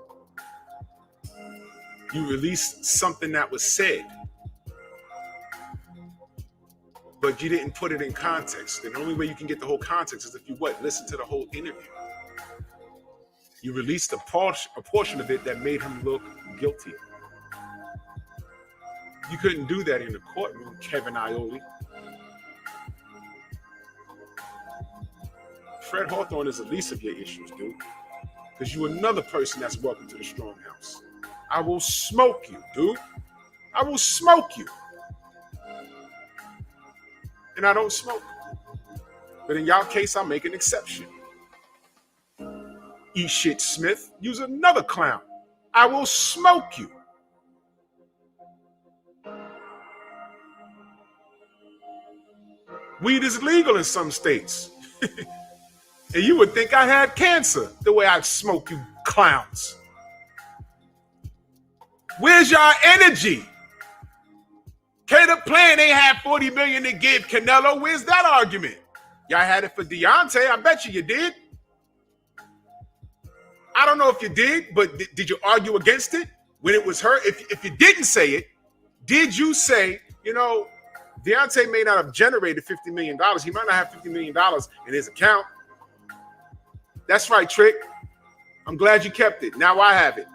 [SPEAKER 2] You released something that was said, but you didn't put it in context. And the only way you can get the whole context is if you listen to the whole interview. You released a portion of it that made him look guilty. You couldn't do that in the courtroom, Kevin Iole. Fred Hawthorne is the least of your issues, dude. Because you're another person that's welcome to the strong house. I will smoke you, dude. I will smoke you. And I don't smoke. But in y'all case, I'll make an exception. Eat shit Smith, use another clown. I will smoke you. Weed is legal in some states. And you would think I had cancer the way I smoke you clowns. Where's your energy? Caleb Plant ain't had $40 million to give Canelo. Where's that argument? Y'all had it for Deontay. I bet you did. I don't know if you did, but did you argue against it when it was her? If you didn't say it, did you say, Deontay may not have generated $50 million. He might not have $50 million in his account. That's right, Trick. I'm glad you kept it. Now I have it.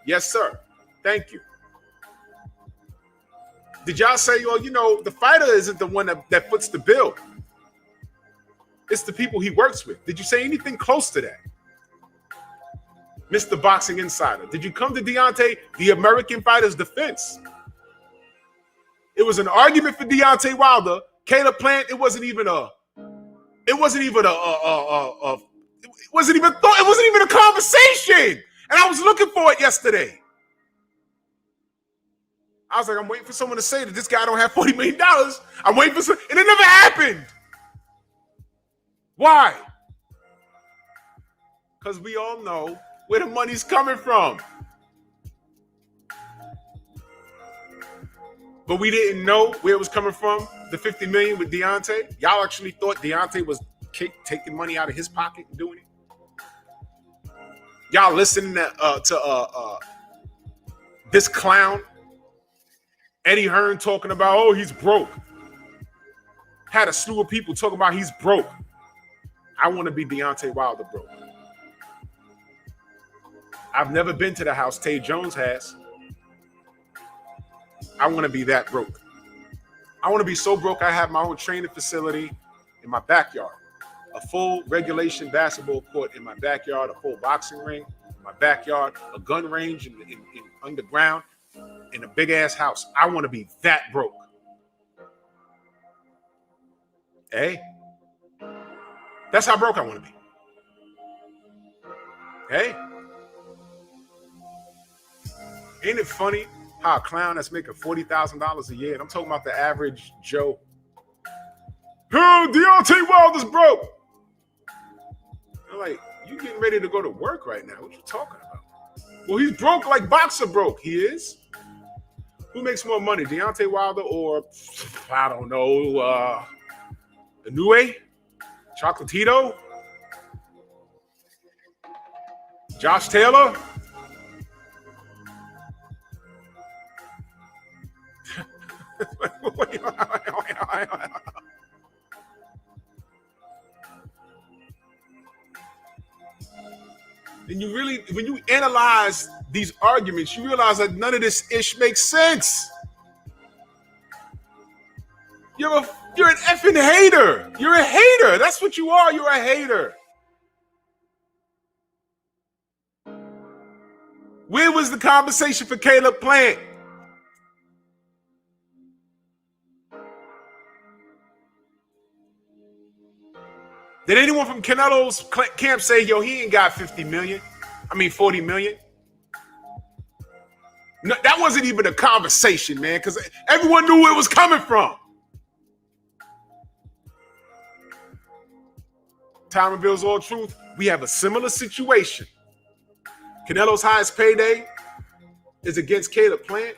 [SPEAKER 2] Yes, sir. Thank you. Did y'all say, the fighter isn't the one that foots the bill? It's the people he works with. Did you say anything close to that? Mr. Boxing Insider, did you come to Deontay, the American fighter's defense? It was an argument for Deontay Wilder. Caleb Plant, it wasn't even a conversation. And I was looking for it yesterday. I was like, I'm waiting for someone to say that this guy don't have $40 million. I'm waiting for some, and it never happened. Why? Because we all know where the money's coming from. But we didn't know where it was coming from, the $50 million with Deontay. Y'all actually thought Deontay was taking money out of his pocket and doing it. Y'all listening to this clown Eddie Hearn talking about, oh, he's broke. Had a slew of people talking about he's broke. I want to be Deontay Wilder broke. I've never been to the house Tay Jones has. I want to be that broke. I want to be so broke I have my own training facility in my backyard. A full regulation basketball court in my backyard, a full boxing ring in my backyard, a gun range in underground, in a big-ass house. I want to be that broke. Hey, that's how broke I want to be. Hey, ain't it funny how a clown that's making $40,000 a year, and I'm talking about the average Joe, oh, Deontay Wilder's broke. I'm like, you getting ready to go to work right now. What you talking about? Well, he's broke like Boxer broke. He is. Who makes more money, Deontay Wilder or, I don't know, Inoue? Chocolatito? Josh Taylor? And you really, when you analyze these arguments, you realize that none of this ish makes sense. You're an effing hater. You're a hater. That's what you are. You're a hater. Where was the conversation for Caleb Plant? Did anyone from Canelo's camp say, yo, he ain't got 40 million? No, that wasn't even a conversation, man, because everyone knew where it was coming from. Time reveals all truth. We have a similar situation. Canelo's highest payday is against Caleb Plant.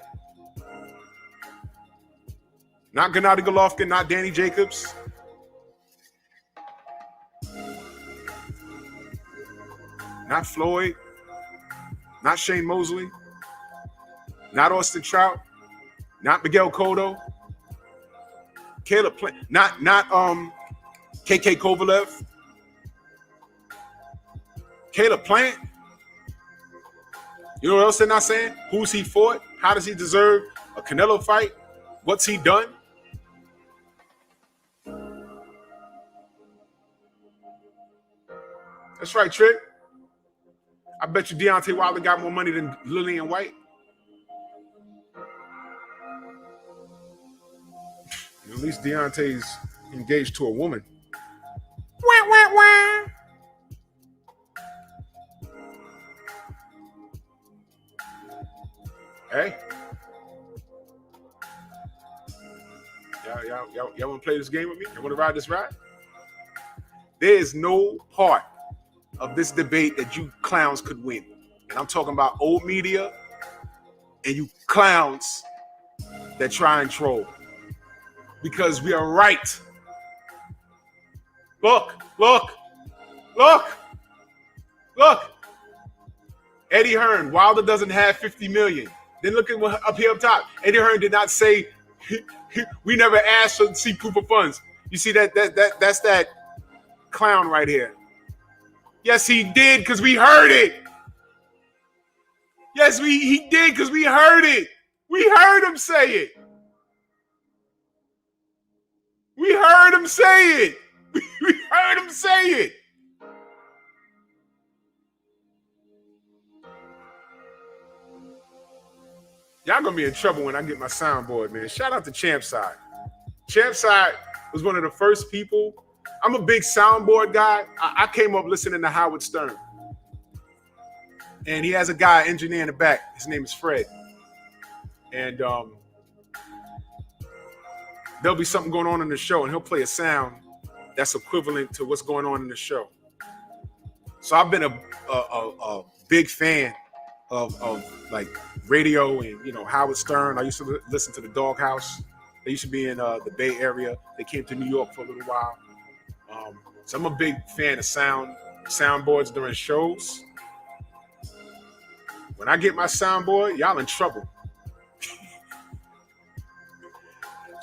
[SPEAKER 2] Not Gennady Golovkin, not Danny Jacobs. Not Floyd, not Shane Mosley, not Austin Trout, not Miguel Cotto, Caleb Plant, not KK Kovalev, Caleb Plant. You know what else they're not saying? Who's he fought? How does he deserve a Canelo fight? What's he done? That's right, Trick. I bet you Deontay Wilder got more money than Lillian White. At least Deontay's engaged to a woman. Wah, wah, wah. Hey. Y'all want to play this game with me? You want to ride this ride? There is no part of this debate that you clowns could win. And I'm talking about old media and you clowns that try and troll. Because we are right. Look. Eddie Hearn, Wilder doesn't have 50 million. Then look at what up here up top. Eddie Hearn did not say, we never asked to see proof of funds. You see that's that clown right here. Yes, he did because we heard it. Yes, he did because we heard it. We heard him say it. We heard him say it. We heard him say it. Y'all gonna be in trouble when I get my soundboard, man. Shout out to Champside. Champside was one of the first people. I'm a big soundboard guy. I came up listening to Howard Stern. And he has a guy, engineer in the back. His name is Fred. And there'll be something going on in the show, and he'll play a sound that's equivalent to what's going on in the show. So I've been a big fan of like radio and, you know, Howard Stern. I used to listen to the Doghouse. They used to be in the Bay Area. They came to New York for a little while. So I'm a big fan of soundboards during shows. When I get my soundboard, y'all in trouble.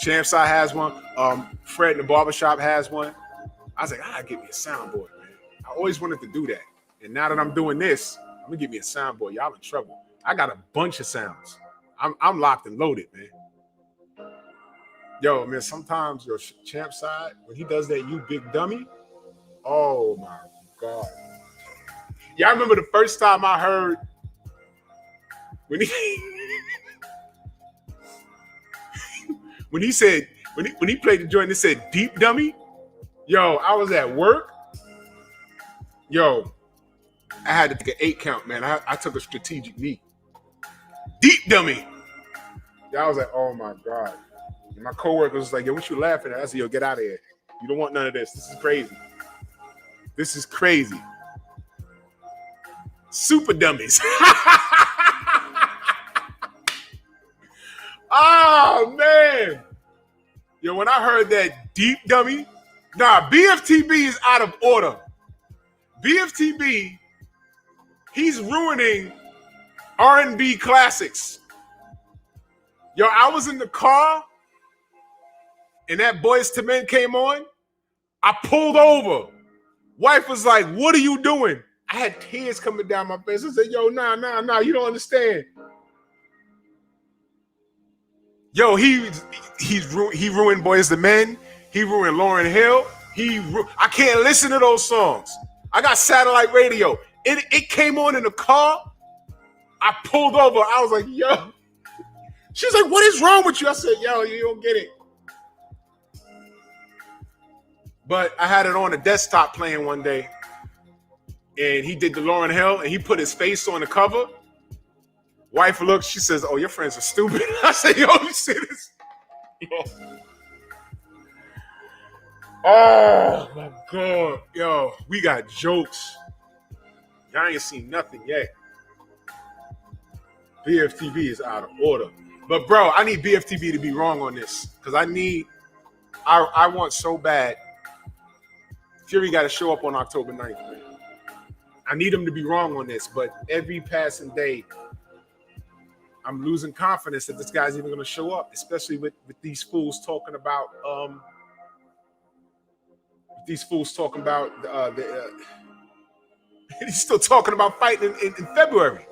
[SPEAKER 2] Champ Side has one. Fred in the barbershop has one. I was like, I gotta get me a soundboard, man. I always wanted to do that. And now that I'm doing this, I'm gonna get me a soundboard. Y'all in trouble. I got a bunch of sounds. I'm locked and loaded, man. Yo, man, sometimes your Champ Side, when he does that You Big Dummy, oh my God. Yeah, I remember the first time I heard when he when he played the joint that said Deep Dummy. Yo, I was at work. Yo, I had to take an 8 count, man. I took a strategic knee. Deep Dummy. Yeah, I was like, oh my God. And my coworker was like, yo, what you laughing at? I said, yo, get out of here. You don't want none of this. This is crazy. This is crazy. Super Dummies. Oh, man. Yo, when I heard that Deep Dummy, nah, BFTB is out of order. BFTB, he's ruining R&B classics. Yo, I was in the car and that Boyz II Men came on. I pulled over. Wife was like, what are you doing? I had tears coming down my face. I said, yo, nah, you don't understand. Yo, he ruined Boyz II Men. He ruined Lauryn Hill. I can't listen to those songs. I got satellite radio. It came on in the car. I pulled over. I was like, yo. She's like, what is wrong with you? I said, yo, you don't get it. But I had it on the desktop playing one day. And he did the Lauryn Hill, and he put his face on the cover. Wife looks, she says, oh, your friends are stupid. I said, yo, you see this? Yo. Oh, my God. Yo, we got jokes. Y'all ain't seen nothing yet. BFTV is out of order. But, bro, I need BFTV to be wrong on this. Because I want so bad. Fury got to show up on October 9th, man. I need him to be wrong on this. But every passing day, I'm losing confidence that this guy's even going to show up, especially with these fools talking about he's still talking about fighting in February.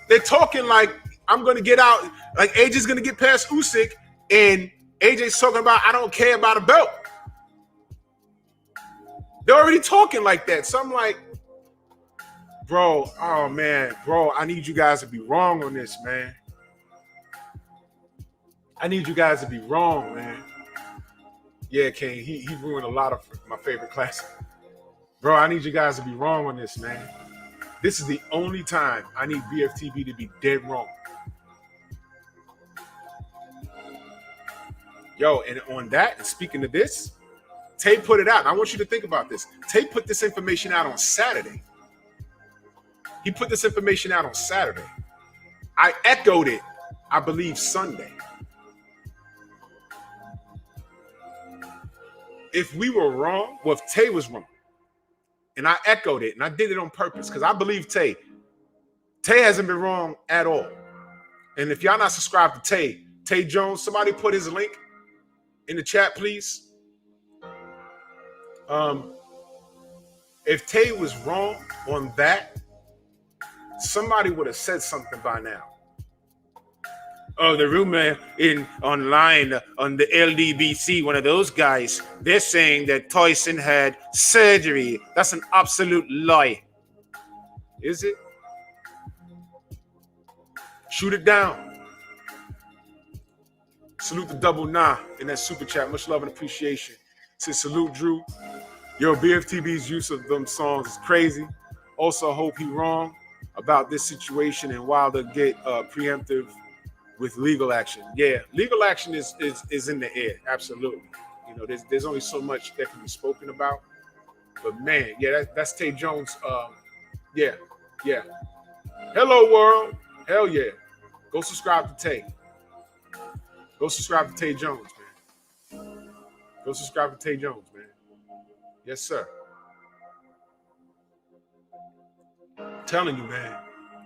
[SPEAKER 2] They're talking like I'm going to get out, like AJ's going to get past Usyk, and AJ's talking about I don't care about a belt. They're already talking like that. So I'm like, bro, oh man, bro, I need you guys to be wrong on this, man. I need you guys to be wrong, man. Yeah, Kane, he ruined a lot of my favorite classics. Bro, I need you guys to be wrong on this, man. This is the only time I need BFTV to be dead wrong. Yo, and on that, and speaking of this, Tay put it out. I want you to think about this. Tay put this information out on Saturday. He put this information out on Saturday. I echoed it, I believe, Sunday. If we were wrong, well, if Tay was wrong, and I echoed it, and I did it on purpose, because I believe Tay hasn't been wrong at all. And if y'all not subscribed to Tay Jones, somebody put his link in the chat, please. If Tay was wrong on that, somebody would have said something by now. Oh, the rumor online on the LDBC, one of those guys, they're saying that Tyson had surgery. That's an absolute lie. Is it? Shoot it down. Salute the double nah in that super chat. Much love and appreciation. Say salute, Drew. Yo, BFTB's use of them songs is crazy. Also, hope he wrong about this situation and Wilder get preemptive with legal action. Yeah, legal action is in the air. Absolutely. You know, there's only so much that can be spoken about. But man, yeah, that's Tay Jones. Yeah. Hello world. Hell yeah. Go subscribe to Tay. Go subscribe to Tay Jones, man. Go subscribe to Tay Jones, man. Yes, sir. I'm telling you, man.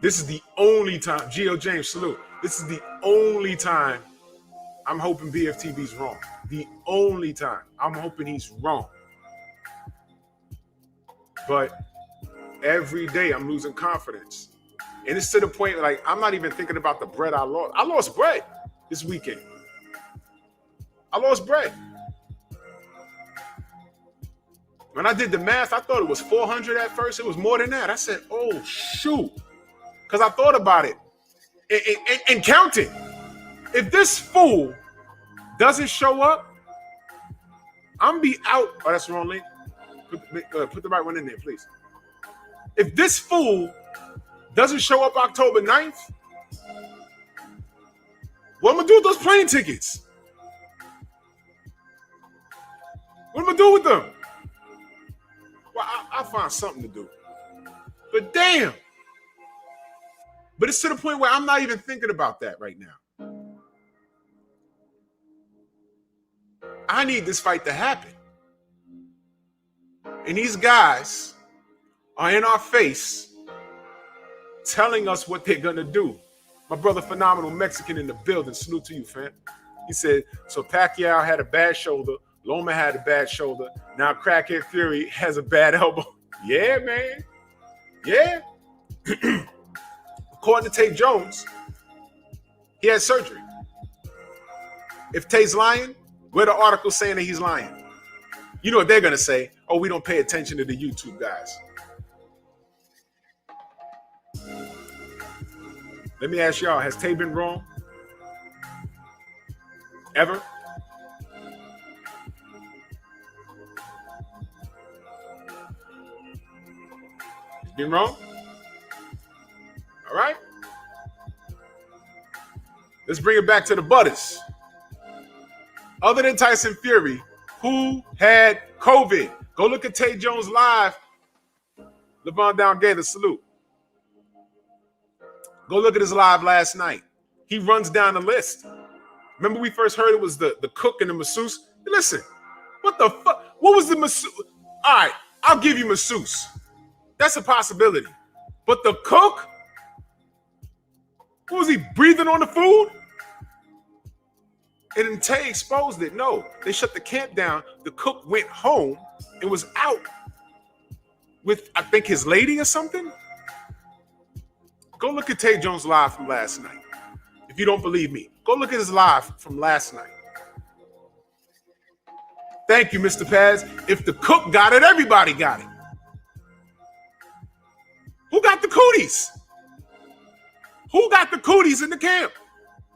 [SPEAKER 2] This is the only time. Geo James, salute. This is the only time I'm hoping BFTB's wrong. The only time. I'm hoping he's wrong. But every day I'm losing confidence. And it's to the point like I'm not even thinking about the bread I lost. I lost bread this weekend. I lost bread. When I did the math, I thought it was 400 at first. It was more than that. I said, oh, shoot. Because I thought about it and counting. If this fool doesn't show up, I'm be out. Oh, that's the wrong link. Put the right one in there, please. If this fool doesn't show up October 9th, what am I going to do with those plane tickets? What am I going to do with them? Well, I'll find something to do. But damn. But it's to the point where I'm not even thinking about that right now. I need this fight to happen. And these guys are in our face telling us what they're going to do. My brother Phenomenal Mexican in the building. Salute to you, fam. He said, so Pacquiao had a bad shoulder. Loma had a bad shoulder. Now Crackhead Fury has a bad elbow. Yeah, man. Yeah. According to Tate Jones, he had surgery. If Tate's lying, where the article saying that he's lying? You know what they're going to say? Oh, we don't pay attention to the YouTube guys. Let me ask y'all, has Tate been wrong? Ever? Been wrong? All right. Let's bring it back to the butters. Other than Tyson Fury, who had COVID? Go look at Tate Jones live. LeVon Down gave the salute. Go look at his live last night. He runs down the list. Remember we first heard it was the cook and the masseuse? Listen, what the fuck? What was the masseuse? All right, I'll give you masseuse. That's a possibility. But the cook? What was he breathing on the food? And then Tay exposed it. No, they shut the camp down. The cook went home and was out with, I think, his lady or something. Go look at Tay Jones live from last night. If you don't believe me, go look at his live from last night. Thank you, Mr. Paz. If the cook got it, everybody got it. Who got the cooties? Who got the cooties in the camp?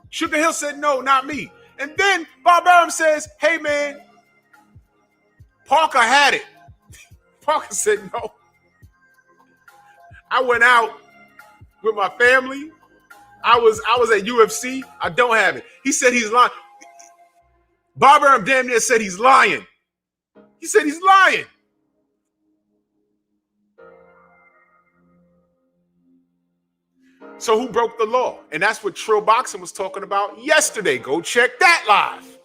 [SPEAKER 2] Sugar Hill said, no, not me. And then Bob Arum says, hey, man, Parker had it. Parker said, no. I went out with my family. I was at UFC. I don't have it. He said he's lying. Bob Arum damn near said he's lying. He said he's lying. So who broke the law? And that's what Trill Boxing was talking about yesterday. Go check that live.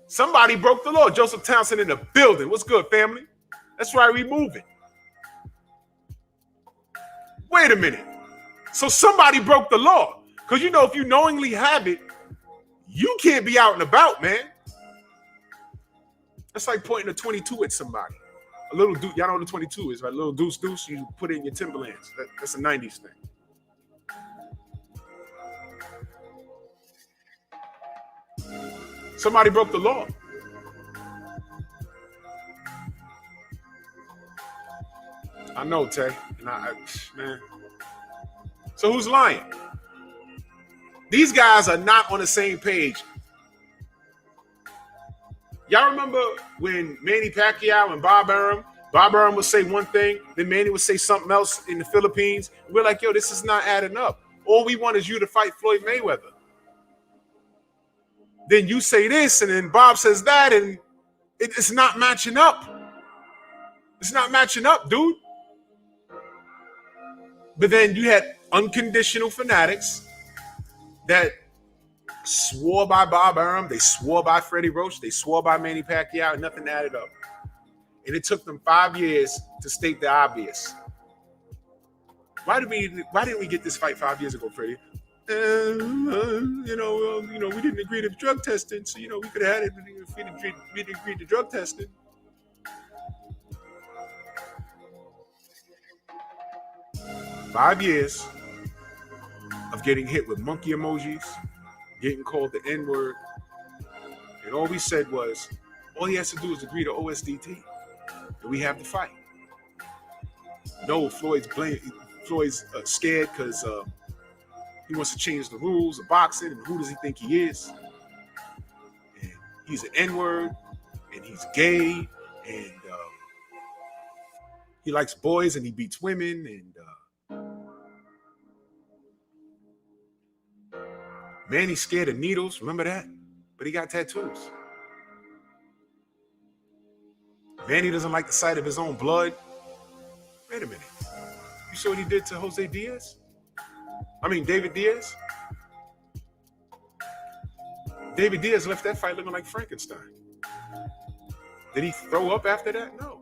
[SPEAKER 2] Somebody broke the law. Joseph Townsend in the building. What's good, family? That's right, we moving. Wait a minute. So somebody broke the law. Because, you know, if you knowingly have it, you can't be out and about, man. That's like pointing a 22 at somebody. A little deuce. Y'all know what a 22 is, right? A little deuce, you put it in your Timberlands. That's a 90s thing. Somebody broke the law. I know, Tay. And man. So who's lying? These guys are not on the same page. Y'all remember when Manny Pacquiao and Bob Arum would say one thing, then Manny would say something else in the Philippines. We're like, yo, this is not adding up. All we want is you to fight Floyd Mayweather. Then you say this, and then Bob says that, and it's not matching up. It's not matching up, dude. But then you had unconditional fanatics that swore by Bob Arum, they swore by Freddie Roach, they swore by Manny Pacquiao, and nothing added up. And it took them 5 years to state the obvious. Why didn't we get this fight 5 years ago, Freddie? We didn't agree to drug testing, so we could have had it if we didn't agree to drug testing. Five years of getting hit with monkey emojis, getting called the N-word, and all we said was, all he has to do is agree to OSDT, and we have to fight. No, Floyd's scared because he wants to change the rules of boxing, and who does he think he is? And he's an N-word, and he's gay, and he likes boys, and he beats women, and Manny's scared of needles. Remember that? But he got tattoos. Manny doesn't like the sight of his own blood. Wait a minute. You saw what he did to David Diaz? David Diaz left that fight looking like Frankenstein. Did he throw up after that? No.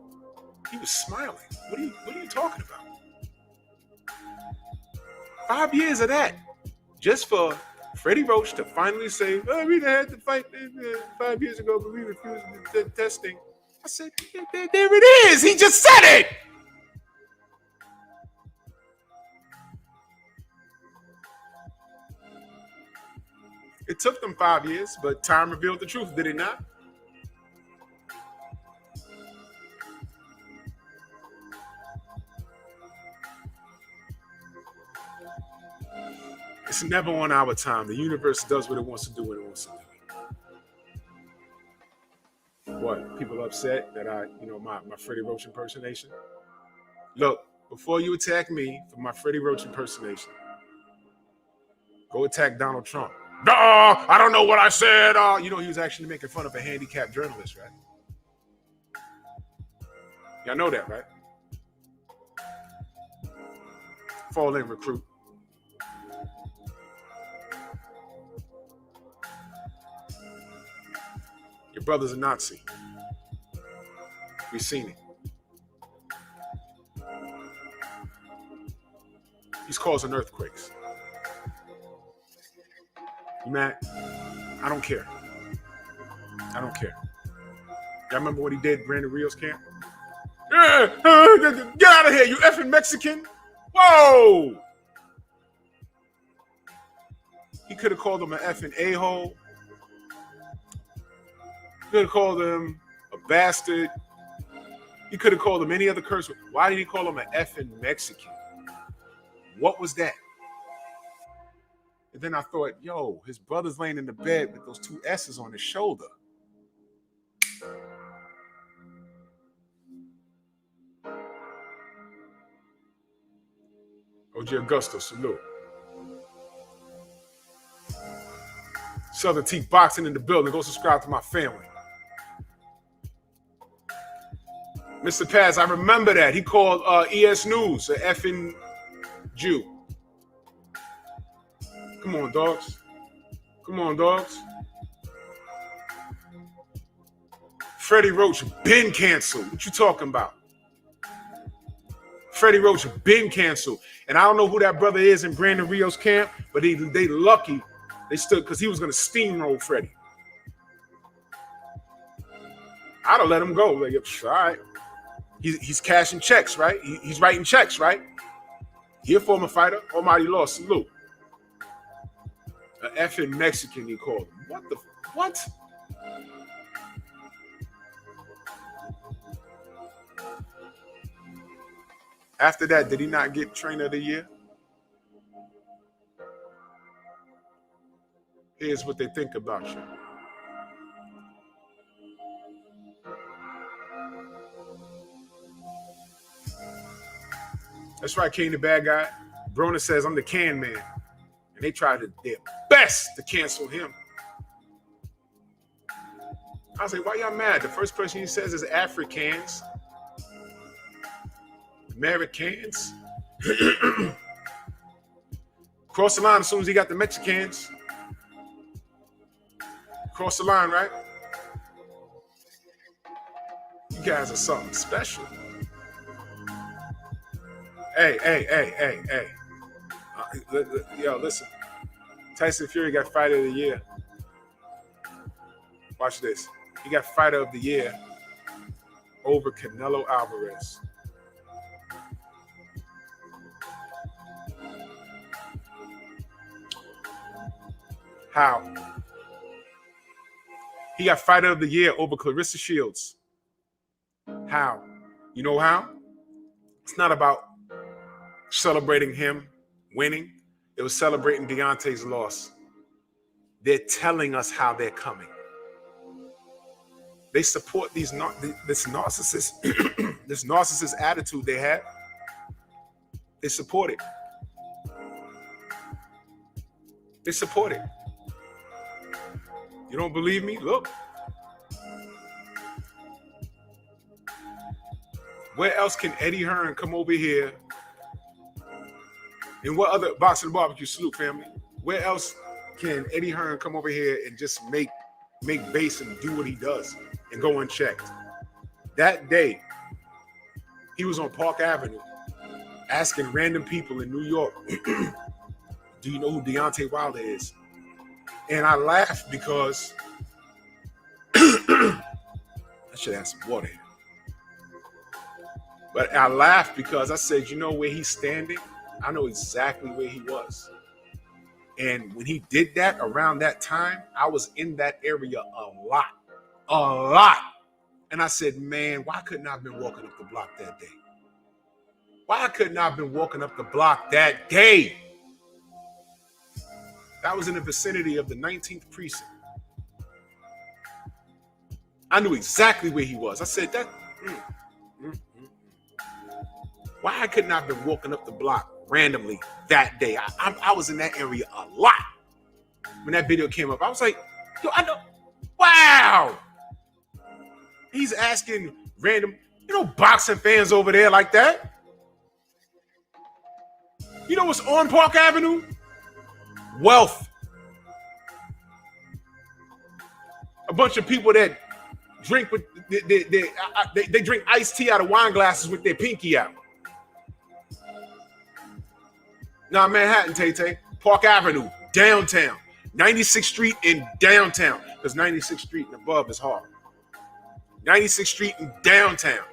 [SPEAKER 2] He was smiling. What are you talking about? 5 years of that. Just for Freddie Roach to finally say, we had to fight 5 years ago, but we refused the testing. I said, there it is. He just said it. It took them 5 years, but time revealed the truth, did it not? It's never on our time. The universe does what it wants to do when it wants to do it. What? People upset that my Freddie Roach impersonation? Look, before you attack me for my Freddie Roach impersonation, go attack Donald Trump. No, I don't know what I said. He was actually making fun of a handicapped journalist, right? Y'all know that, right? Fall in, recruit. Your brother's a Nazi. We've seen it. He's causing earthquakes. You mad? I don't care. Y'all remember what he did Brandon Rios camp? Get out of here, you effing Mexican. Whoa! He could have called him an effing a-hole. He could have called him a bastard. He could have called him any other curse word. Why did he call him an effing Mexican? What was that? And then I thought, his brother's laying in the bed with those two S's on his shoulder. OG Augusto, salute. Southern Teeth Boxing in the building. Go subscribe to my family. Mr. Paz, I remember that. He called ES News an effing Jew. Come on, dogs. Freddie Roach been canceled. What you talking about? Freddie Roach been canceled. And I don't know who that brother is in Brandon Rios' camp, but they lucky they stood because he was going to steamroll Freddie. I'd have let him go. Like, all right. He's cashing checks, right? He's writing checks, right? He a former fighter. Almighty Law, salute. An effing Mexican, you called him. What? After that, did he not get Trainer of the Year? Here's what they think about you. That's right, King the bad guy. Brona says, I'm the can man. And they tried their best to cancel him. I was like, why y'all mad? The first person he says is Africans. Americans. Cross the line as soon as he got the Mexicans. Cross the line, right? You guys are something special. Hey. Yo, listen. Tyson Fury got Fighter of the Year. Watch this. He got Fighter of the Year over Canelo Alvarez. How? He got Fighter of the Year over Clarissa Shields. How? You know how? It's not about celebrating him winning. It was celebrating Deontay's loss. They're telling us how they're coming. They support this narcissist, this narcissist attitude they have. They support it. They support it. You don't believe me? Look. Where else can Eddie Hearn come over here? And what other Boxing Barbecue, salute family? Where else can Eddie Hearn come over here and just make base and do what he does and go unchecked? That day, he was on Park Avenue asking random people in New York, do you know who Deontay Wilder is? And I laughed because I should have some water here. But I laughed because I said, you know where he's standing? I know exactly where he was. And when he did that around that time, I was in that area a lot. And I said, man, why couldn't I have been walking up the block that day? Why couldn't I have been walking up the block that day? That was in the vicinity of the 19th precinct. I knew exactly where he was. I said that. Why I could not have been walking up the block randomly that day? I was in that area a lot. When that video came up, I was like, yo, I know. Wow. He's asking random, boxing fans over there like that. You know what's on Park Avenue? Wealth. A bunch of people that drink with they drink iced tea out of wine glasses with their pinky out. Now Manhattan, Tay-Tay, Park Avenue, downtown, 96th Street in downtown, because 96th Street and above is hard. 96th Street in downtown.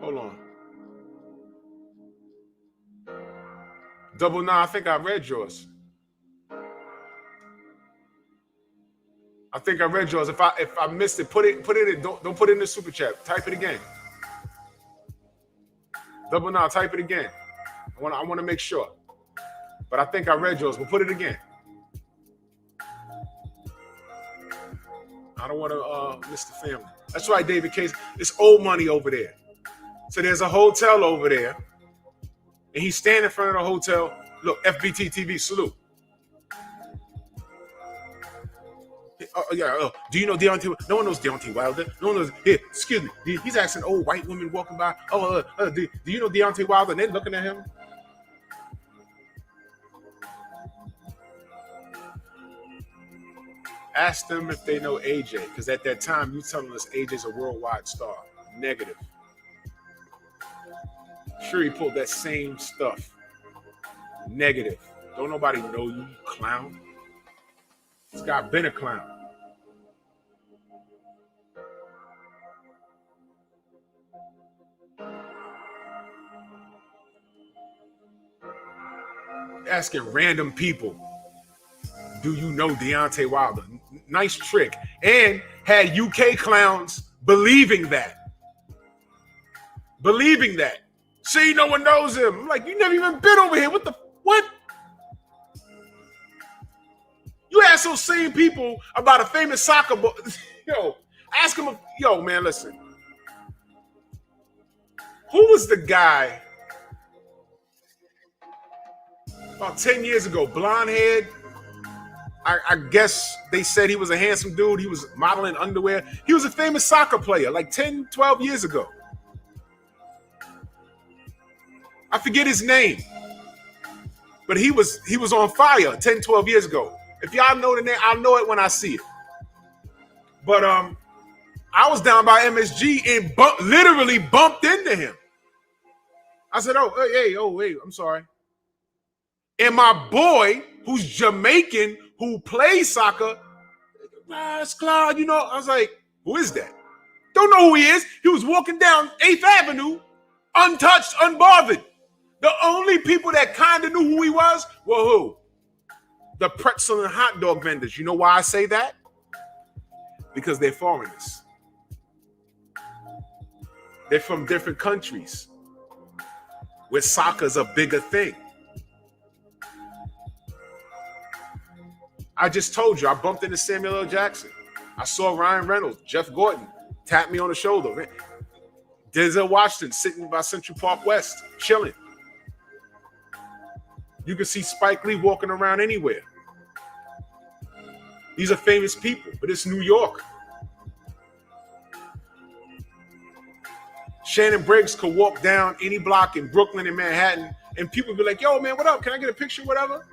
[SPEAKER 2] Hold on. Double nine, I think I read yours. I think I read yours. If I missed it, put it in. Don't put it in the super chat. Type it again. Double nine, type it again. I want to make sure. But I think I read yours. But put it again. I don't want to miss the family. That's right, David Case. It's old money over there. So there's a hotel over there. And he's standing in front of the hotel. Look, FBT TV, salute. Do you know Deontay? No one knows Deontay Wilder. No one knows. Here, excuse me. He's asking old white women walking by. Do you know Deontay Wilder? And they're looking at him. Ask them if they know AJ, because at that time you telling us AJ's a worldwide star. Negative. Sure, he pulled that same stuff. Negative. Don't nobody know you, clown. This guy been a clown. Asking random people, do you know Deontay Wilder? Nice trick. And had UK clowns believing that. See, no one knows him. I'm like, you never even been over here. What? You ask those same people about a famous soccer ball. Ask them, man, listen. Who was the guy about 10 years ago, blonde head? I guess they said he was a handsome dude. He was modeling underwear. He was a famous soccer player like 10, 12 years ago. I forget his name. But he was on fire 10, 12 years ago. If y'all know the name, I'll know it when I see it. But I was down by MSG and literally bumped into him. I said, hey, I'm sorry. And my boy, who's Jamaican, who plays soccer, Claude, you know, I was like, who is that? Don't know who he is. He was walking down 8th Avenue, untouched, unbothered. The only people that kind of knew who he was were who? The pretzel and hot dog vendors. You know why I say that? Because they're foreigners. They're from different countries where soccer's a bigger thing. I just told you, I bumped into Samuel L. Jackson. I saw Ryan Reynolds, Jeff Gordon, tapped me on the shoulder. Denzel Washington sitting by Central Park West, chilling. You can see Spike Lee walking around anywhere. These are famous people, but it's New York. Shannon Briggs could walk down any block in Brooklyn and Manhattan, and people would be like, yo, man, what up? Can I get a picture, whatever?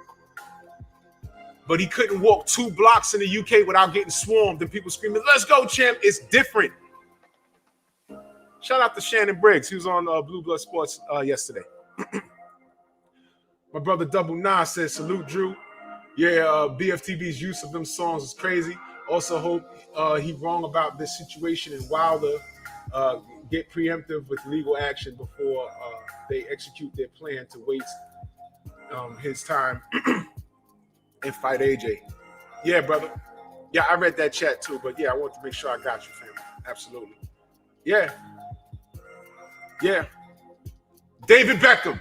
[SPEAKER 2] But he couldn't walk 2 blocks in the UK without getting swarmed and people screaming, let's go, champ. It's different. Shout out to Shannon Briggs. He was on Blue Blood Sports yesterday. My brother Double Nah says, salute, Drew. Yeah, BFTB's use of them songs is crazy. Also hope he wrong about this situation and Wilder get preemptive with legal action before they execute their plan to waste his time and fight AJ. Yeah, brother. Yeah, I read that chat too, but yeah, I want to make sure I got you, fam. Absolutely. Yeah. Yeah. David Beckham.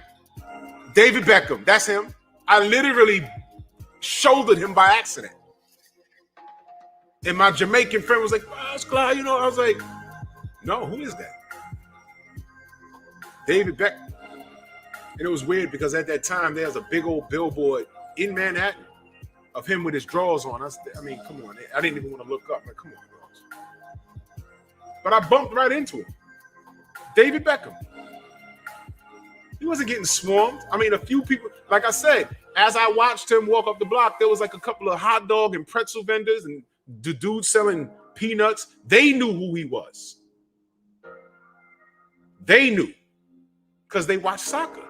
[SPEAKER 2] David Beckham. That's him. I literally shouldered him by accident. And my Jamaican friend was like, oh, it's Clyde, you know. I was like, no, who is that? David Beckham. And it was weird because at that time, there was a big old billboard in Manhattan of him with his drawers on. I mean, come on. I didn't even want to look up. Like, come on, girls. But I bumped right into him. David Beckham. He wasn't getting swarmed. I mean, a few people, like I said, as I watched him walk up the block, there was like a couple of hot dog and pretzel vendors and the dude selling peanuts. They knew who he was. They knew because they watch soccer.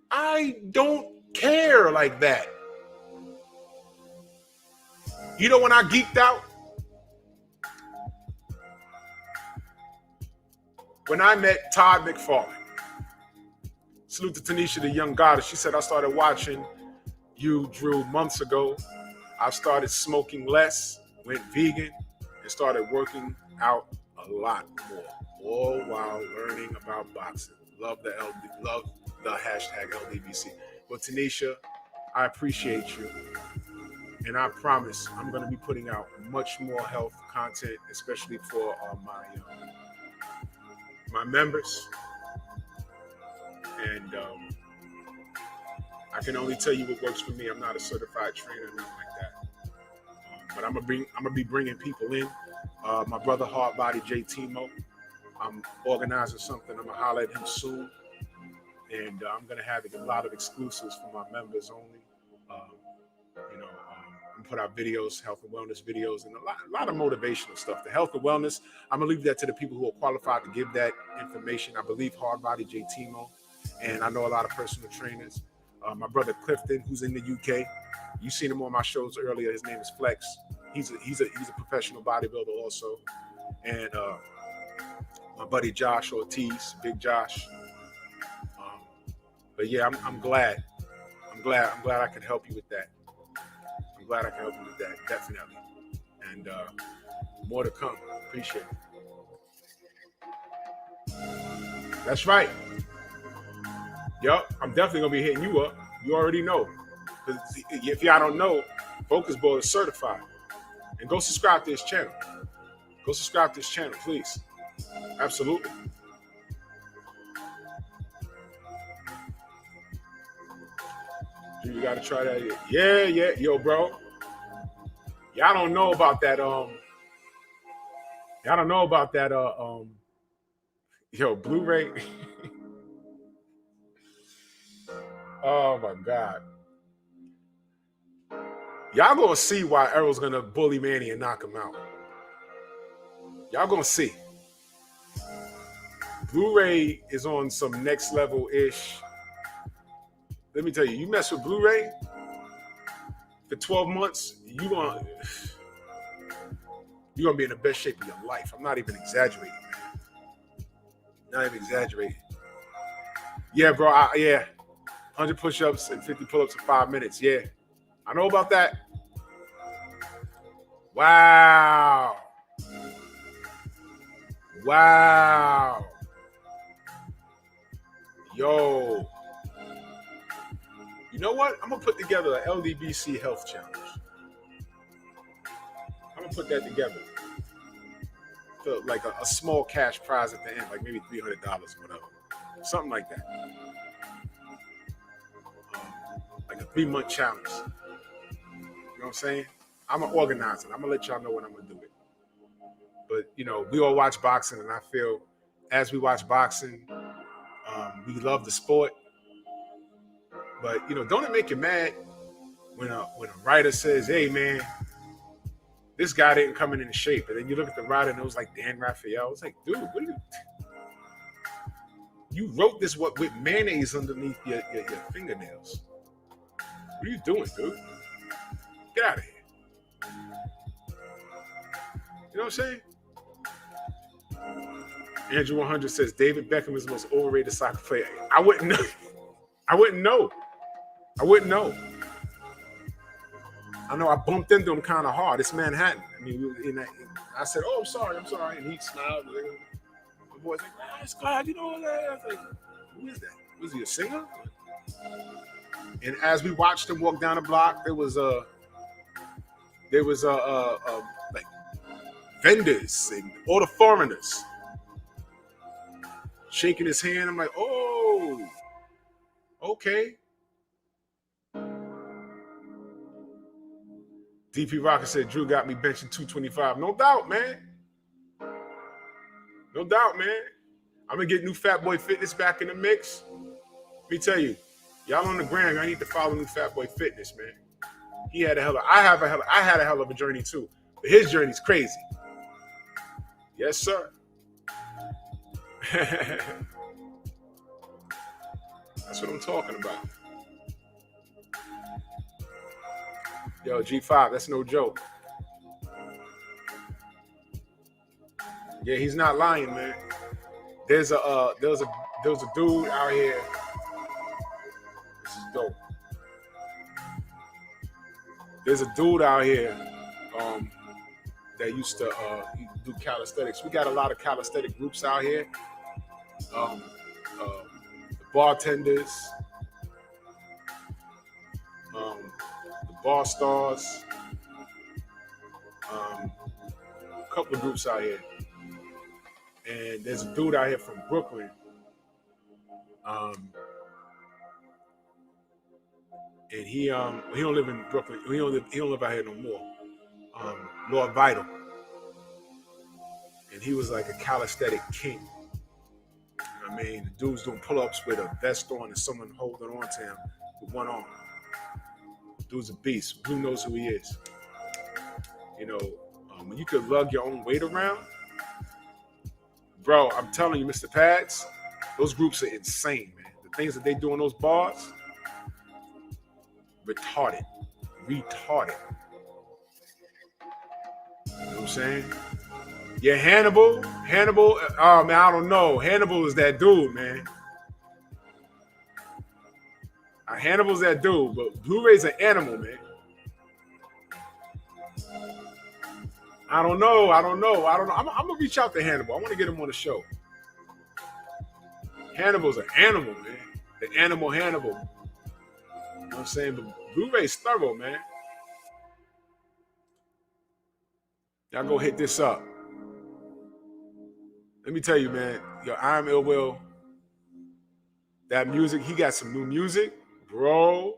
[SPEAKER 2] I don't care like that. You know when I geeked out? When I met Todd McFarlane. Salute to Tanisha, the young goddess. She said, I started watching you, Drew, months ago. I started smoking less, went vegan, and started working out a lot more, all while learning about boxing. Love the hashtag LDBC. Well, Tanisha, I appreciate you. And I promise I'm going to be putting out much more health content, especially for my members. And I can only tell you what works for me. I'm not a certified trainer, nothing like that. But I'm gonna be bringing people in. My brother Hard Body J Timo. I'm organizing something. I'm gonna holler at him soon, and I'm gonna have a lot of exclusives for my members only. And put out videos, health and wellness videos, and a lot of motivational stuff. The health and wellness, I'm gonna leave that to the people who are qualified to give that information. I believe Hard Body J Timo, and I know a lot of personal trainers. My brother Clifton, who's in the UK, you've seen him on my shows earlier. His name is Flex. He's a professional bodybuilder also, and my buddy Josh Ortiz, Big Josh. But yeah, I'm glad I could help you with that. I'm glad I can help you with that, definitely. And more to come. Appreciate it. That's right. Yup, I'm definitely gonna be hitting you up. You already know. If y'all don't know, Focus Bowl is certified. And go subscribe to this channel. Go subscribe to this channel, please. Absolutely. You gotta try that. Yeah. Yo, bro. Y'all don't know about that. Blu-ray. Oh my God. Y'all gonna see why Errol's gonna bully Manny and knock him out. Y'all gonna see. Blu-ray is on some next level-ish. Let me tell you, you mess with Blu-ray for 12 months, you're gonna be in the best shape of your life. I'm not even exaggerating, man. Not even exaggerating. Yeah, bro. 100 push-ups and 50 pull-ups in 5 minutes. Yeah, I know about that. Wow. Yo. You know what? I'm going to put together an LDBC health challenge. I'm going to put that together. For like a small cash prize at the end, like maybe $300 or whatever. Something like that. Like a 3-month challenge. You know what I'm saying? I'm going to organize it. I'm going to let y'all know when I'm going to do it. But, you know, we all watch boxing, and I feel as we watch boxing, we love the sport. But, you know, don't it make you mad when a writer says, hey, man, this guy didn't come in shape. And then you look at the writer and it was like Dan Raphael. It's like, dude, what are you wrote this with mayonnaise underneath your fingernails. What are you doing, dude? Get out of here. You know what I'm saying? Andrew 100 says David Beckham is the most overrated soccer player. I wouldn't know. I know I bumped into him kind of hard. It's Manhattan. I mean, I said, "Oh, I'm sorry," and he smiled. My boy's like, "Ah, it's glad you know that." I was like, "Who is that? Was he a singer?" And as we watched him walk down the block, there was like vendors and all the foreigners shaking his hand. I'm like, "Oh, okay." DP Rocker said, Drew got me benching 225. No doubt, man. No doubt, man. I'm going to get new Fat Boy Fitness back in the mix. Let me tell you, y'all on the gram, I need to follow new Fat Boy Fitness, man. He had I had a hell of a journey too. But his journey's crazy. Yes, sir. That's what I'm talking about. Yo, G5, that's no joke. Yeah, he's not lying, man. There was a dude out here. This is dope. There's a dude out here that used to do calisthenics. We got a lot of calisthenic groups out here. The bartenders, the bar stars, a couple of groups out here. And there's a dude out here from Brooklyn. And he don't live in Brooklyn. He don't live out here no more. Lord Vital. And he was like a calisthenic king. I mean, the dude's doing pull-ups with a vest on and someone holding on to him with one arm. The dude's a beast. Who knows who he is? You know, when you could lug your own weight around, bro, I'm telling you, Mr. Pads, those groups are insane, man. The things that they do in those bars, retarded. You know what I'm saying? Yeah, Hannibal, oh man, I don't know. Hannibal is that dude, man. Hannibal's that dude, but Blu-ray's an animal, man. I don't know. I'm gonna reach out to Hannibal. I want to get him on the show. Hannibal's an animal, man. The animal Hannibal. You know what I'm saying? But Blu-ray's thorough, man. Y'all go hit this up. Let me tell you, man, yo, I'm Ill Will. That music, he got some new music, bro.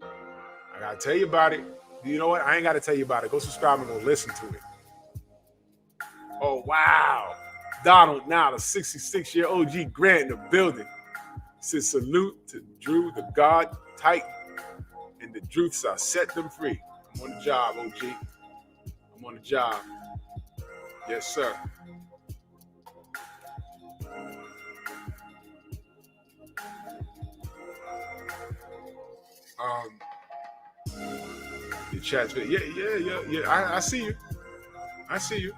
[SPEAKER 2] I gotta tell you about it. You know what? I ain't gotta tell you about it. Go subscribe and go listen to it. Oh, wow. Donald, now the 66-year OG Grant in the building. Says salute to Drew, the God Titan, and the truths I set them free. I'm on the job, OG. I'm on the job. Yes, sir. The chat's yeah. I see you. I see you.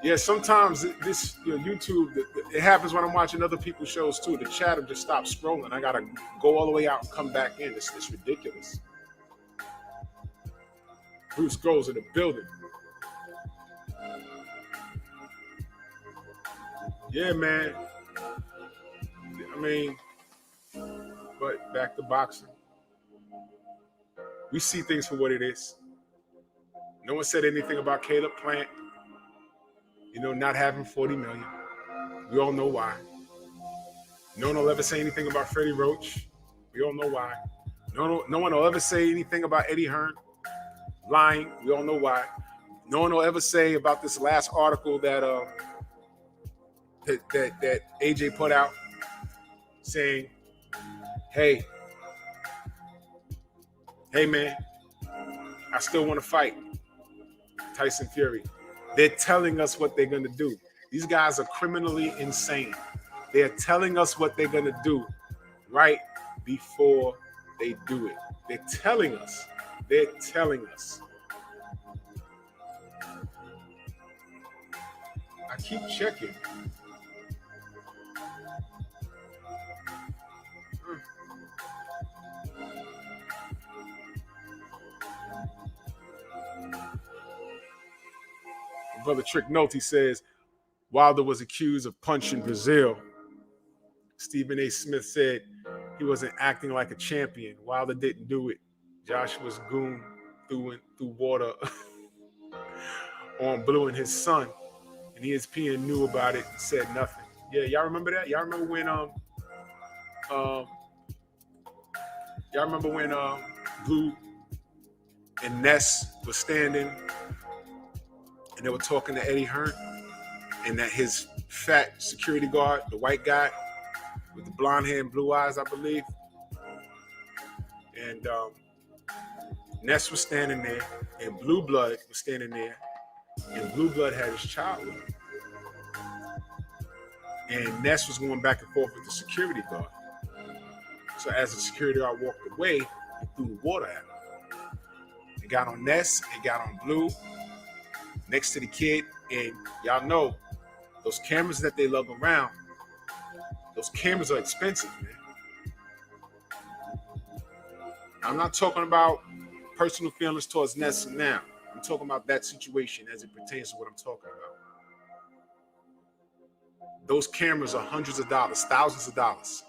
[SPEAKER 2] Yeah, sometimes this YouTube, it happens when I'm watching other people's shows too. The chat will just stop scrolling. I gotta go all the way out and come back in. It's ridiculous. Bruce goes in the building. Yeah, man. I mean, but back to boxing. We see things for what it is. No one said anything about Caleb Plant, not having 40 million. We all know why. No one will ever say anything about Freddie Roach. We all know why. No one will ever say anything about Eddie Hearn lying. We all know why. No one will ever say about this last article that AJ put out saying, hey man, I still want to fight Tyson Fury. They're telling us what they're going to do. These guys are criminally insane. They're telling us what they're going to do right before they do it. They're telling us. They're telling us. I keep checking. Brother Trick Nolte says, Wilder was accused of punching Brazil. Stephen A. Smith said he wasn't acting like a champion. Wilder didn't do it. Joshua's goon threw water on Blue and his son. And ESPN knew about it and said nothing. Yeah, y'all remember that? Y'all remember when Blue and Ness was standing and they were talking to Eddie Hearn, and that his fat security guard, the white guy with the blonde hair and blue eyes, I believe, and Ness was standing there, and Blue Blood was standing there, and Blue Blood had his child with him. And Ness was going back and forth with the security guard. So as the security guard walked away, he threw the water at him. It got on Ness, it got on Blue, next to the kid, and y'all know those cameras that they lug around, those cameras are expensive, man. I'm not talking about personal feelings towards Ness now. I'm talking about that situation as it pertains to what I'm talking about. Those cameras are hundreds of dollars, thousands of dollars.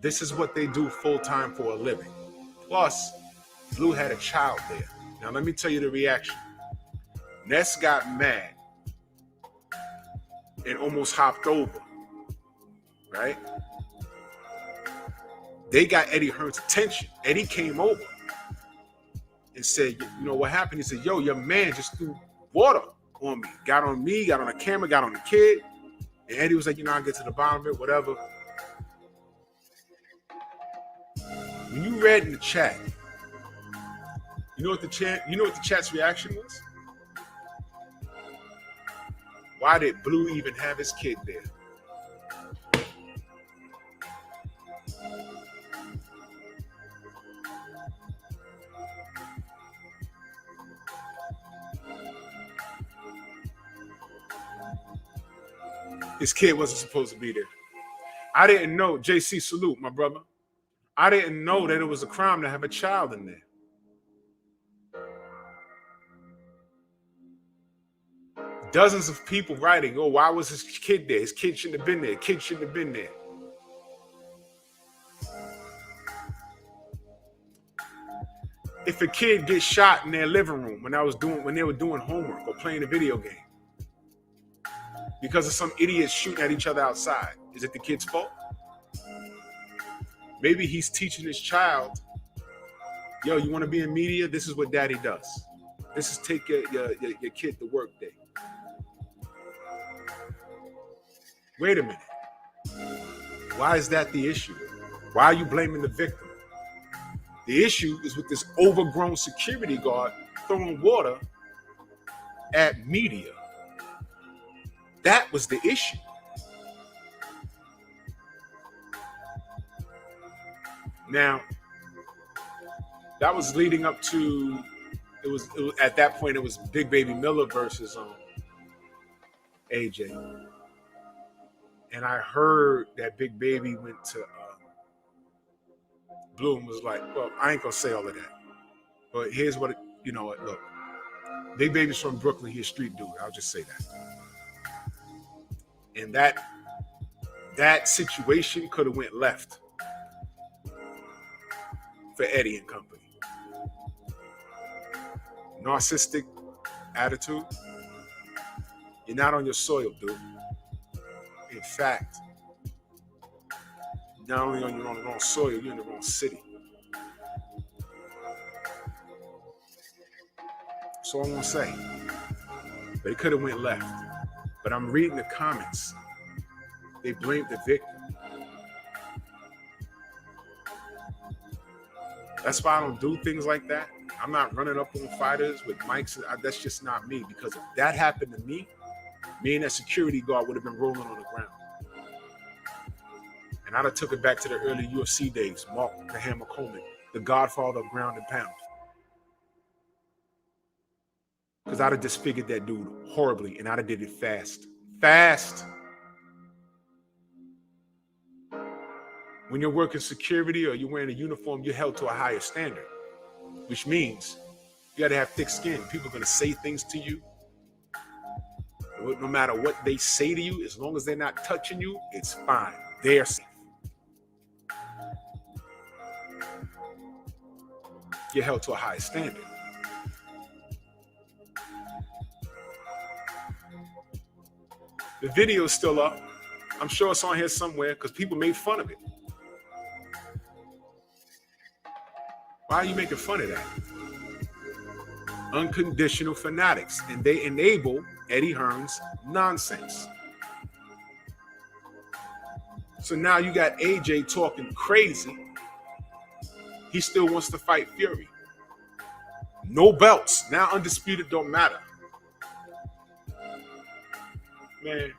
[SPEAKER 2] This is what they do full-time for a living. Plus, Blue had a child there. Now, let me tell you the reaction. Ness got mad and almost hopped over, right? They got Eddie Hearn's attention. Eddie came over and said, you know what happened? He said, yo, your man just threw water on me, got on the camera, got on the kid. And Eddie was like, I'll get to the bottom of it, whatever. When you read in the chat, you know what the chat's reaction was? Why did Blue even have his kid there? His kid wasn't supposed to be there. I didn't know, JC, salute, my brother. I didn't know that it was a crime to have a child in there. Dozens of people writing, oh, why was his kid there? His kid shouldn't have been there. Kid shouldn't have been there. If a kid gets shot in their living room when they were doing homework or playing a video game because of some idiots shooting at each other outside, is it the kid's fault? Maybe he's teaching his child, yo, you want to be in media? This is what daddy does. This is take your kid to work day. Wait a minute. Why is that the issue? Why are you blaming the victim? The issue is with this overgrown security guard throwing water at media. That was the issue. Now, that was leading up to, it was at that point, it was Big Baby Miller versus AJ. And I heard that Big Baby went to Blue and was like, well, I ain't going to say all of that. But here's what, you know what, look. Big Baby's from Brooklyn. He's a street dude. I'll just say that. And that situation could have went left for Eddie and company. Narcissistic attitude. You're not on your soil, dude. In fact, not only are you on the wrong soil, you're in the wrong city. That's all I'm gonna say. But it could have went left. But I'm reading the comments. They blamed the victim. That's why I don't do things like that. I'm not running up on fighters with mics. That's just not me. Because if that happened to me and that security guard would have been rolling on the ground. And I'd have took it back to the early UFC days. Mark the Hammer Coleman, the godfather of ground and pound. Because I'd have disfigured that dude horribly, and I'd have did it fast. Fast. When you're working security or you're wearing a uniform, you're held to a higher standard, which means you got to have thick skin. People are going to say things to you. No matter what they say to you, as long as they're not touching you, it's fine. They're safe. You're held to a higher standard. The video is still up. I'm sure it's on here somewhere because people made fun of it. Why are you making fun of that? Unconditional fanatics, and they enable Eddie Hearn's nonsense. So now you got AJ talking crazy. He still wants to fight Fury. No belts. Now undisputed don't matter. Man.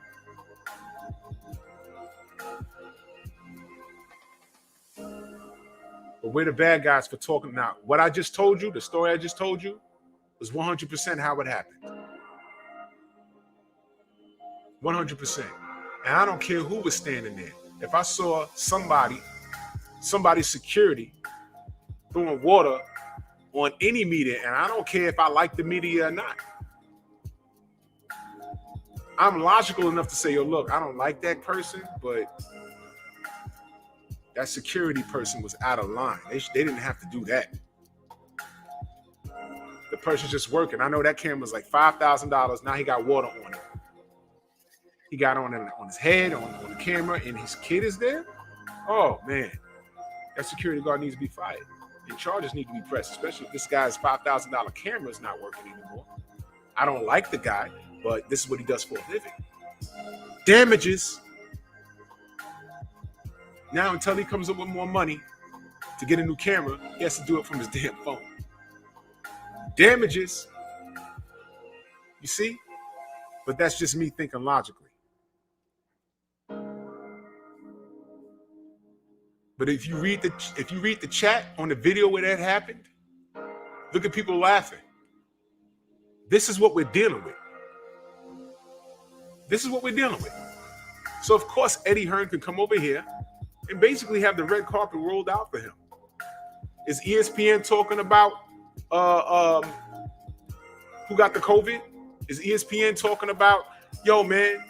[SPEAKER 2] But we're the bad guys for talking now. What I just told you, the story I just told you, was 100% how it happened. 100%. And I don't care who was standing there. If I saw somebody's security throwing water on any media, and I don't care if I like the media or not, I'm logical enough to say, yo, look, I don't like that person, but that security person was out of line. They didn't have to do that. The person's just working. I know that camera's like $5,000. Now he got water on it. He got on his head, on the camera, and his kid is there. Oh, man. That security guard needs to be fired. And charges need to be pressed, especially if this guy's $5,000 camera is not working anymore. I don't like the guy, but this is what he does for a living. Damages. Now until he comes up with more money to get a new camera, he has to do it from his damn phone. Damages. You see? But that's just me thinking logically. But if you read the chat on the video where that happened, look at people laughing. This is what we're dealing with. This is what we're dealing with. So of course Eddie Hearn can come over here and basically have the red carpet rolled out for him. Is ESPN talking about who got the COVID? Is ESPN talking about, yo, man,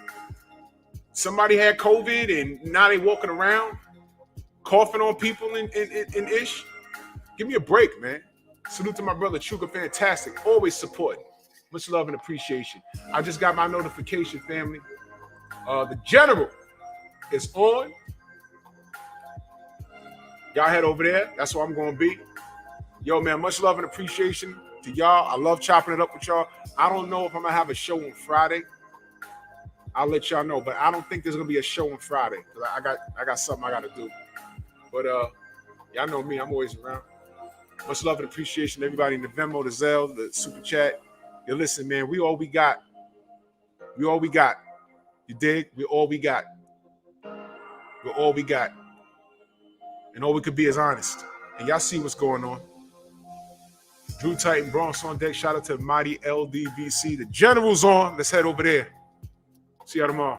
[SPEAKER 2] somebody had COVID and now they walking around coughing on people and ish? Give me a break, man. Salute to my brother, Chuka Fantastic. Always supporting. Much love and appreciation. I just got my notification, family. The general is on. Y'all head over there. That's where I'm going to be. Yo, man, much love and appreciation to y'all. I love chopping it up with y'all. I don't know if I'm going to have a show on Friday. I'll let y'all know. But I don't think there's going to be a show on Friday. Because I got something I got to do. But y'all know me. I'm always around. Much love and appreciation to everybody in the Venmo, the Zelle, the Super Chat. Yo, listen, man, we all we got. We all we got. You dig? We all we got. We're all we got. And all we could be is honest. And y'all see what's going on. Drew Titan, Bronx on deck. Shout out to the mighty LDBC. The General's on. Let's head over there. See y'all tomorrow.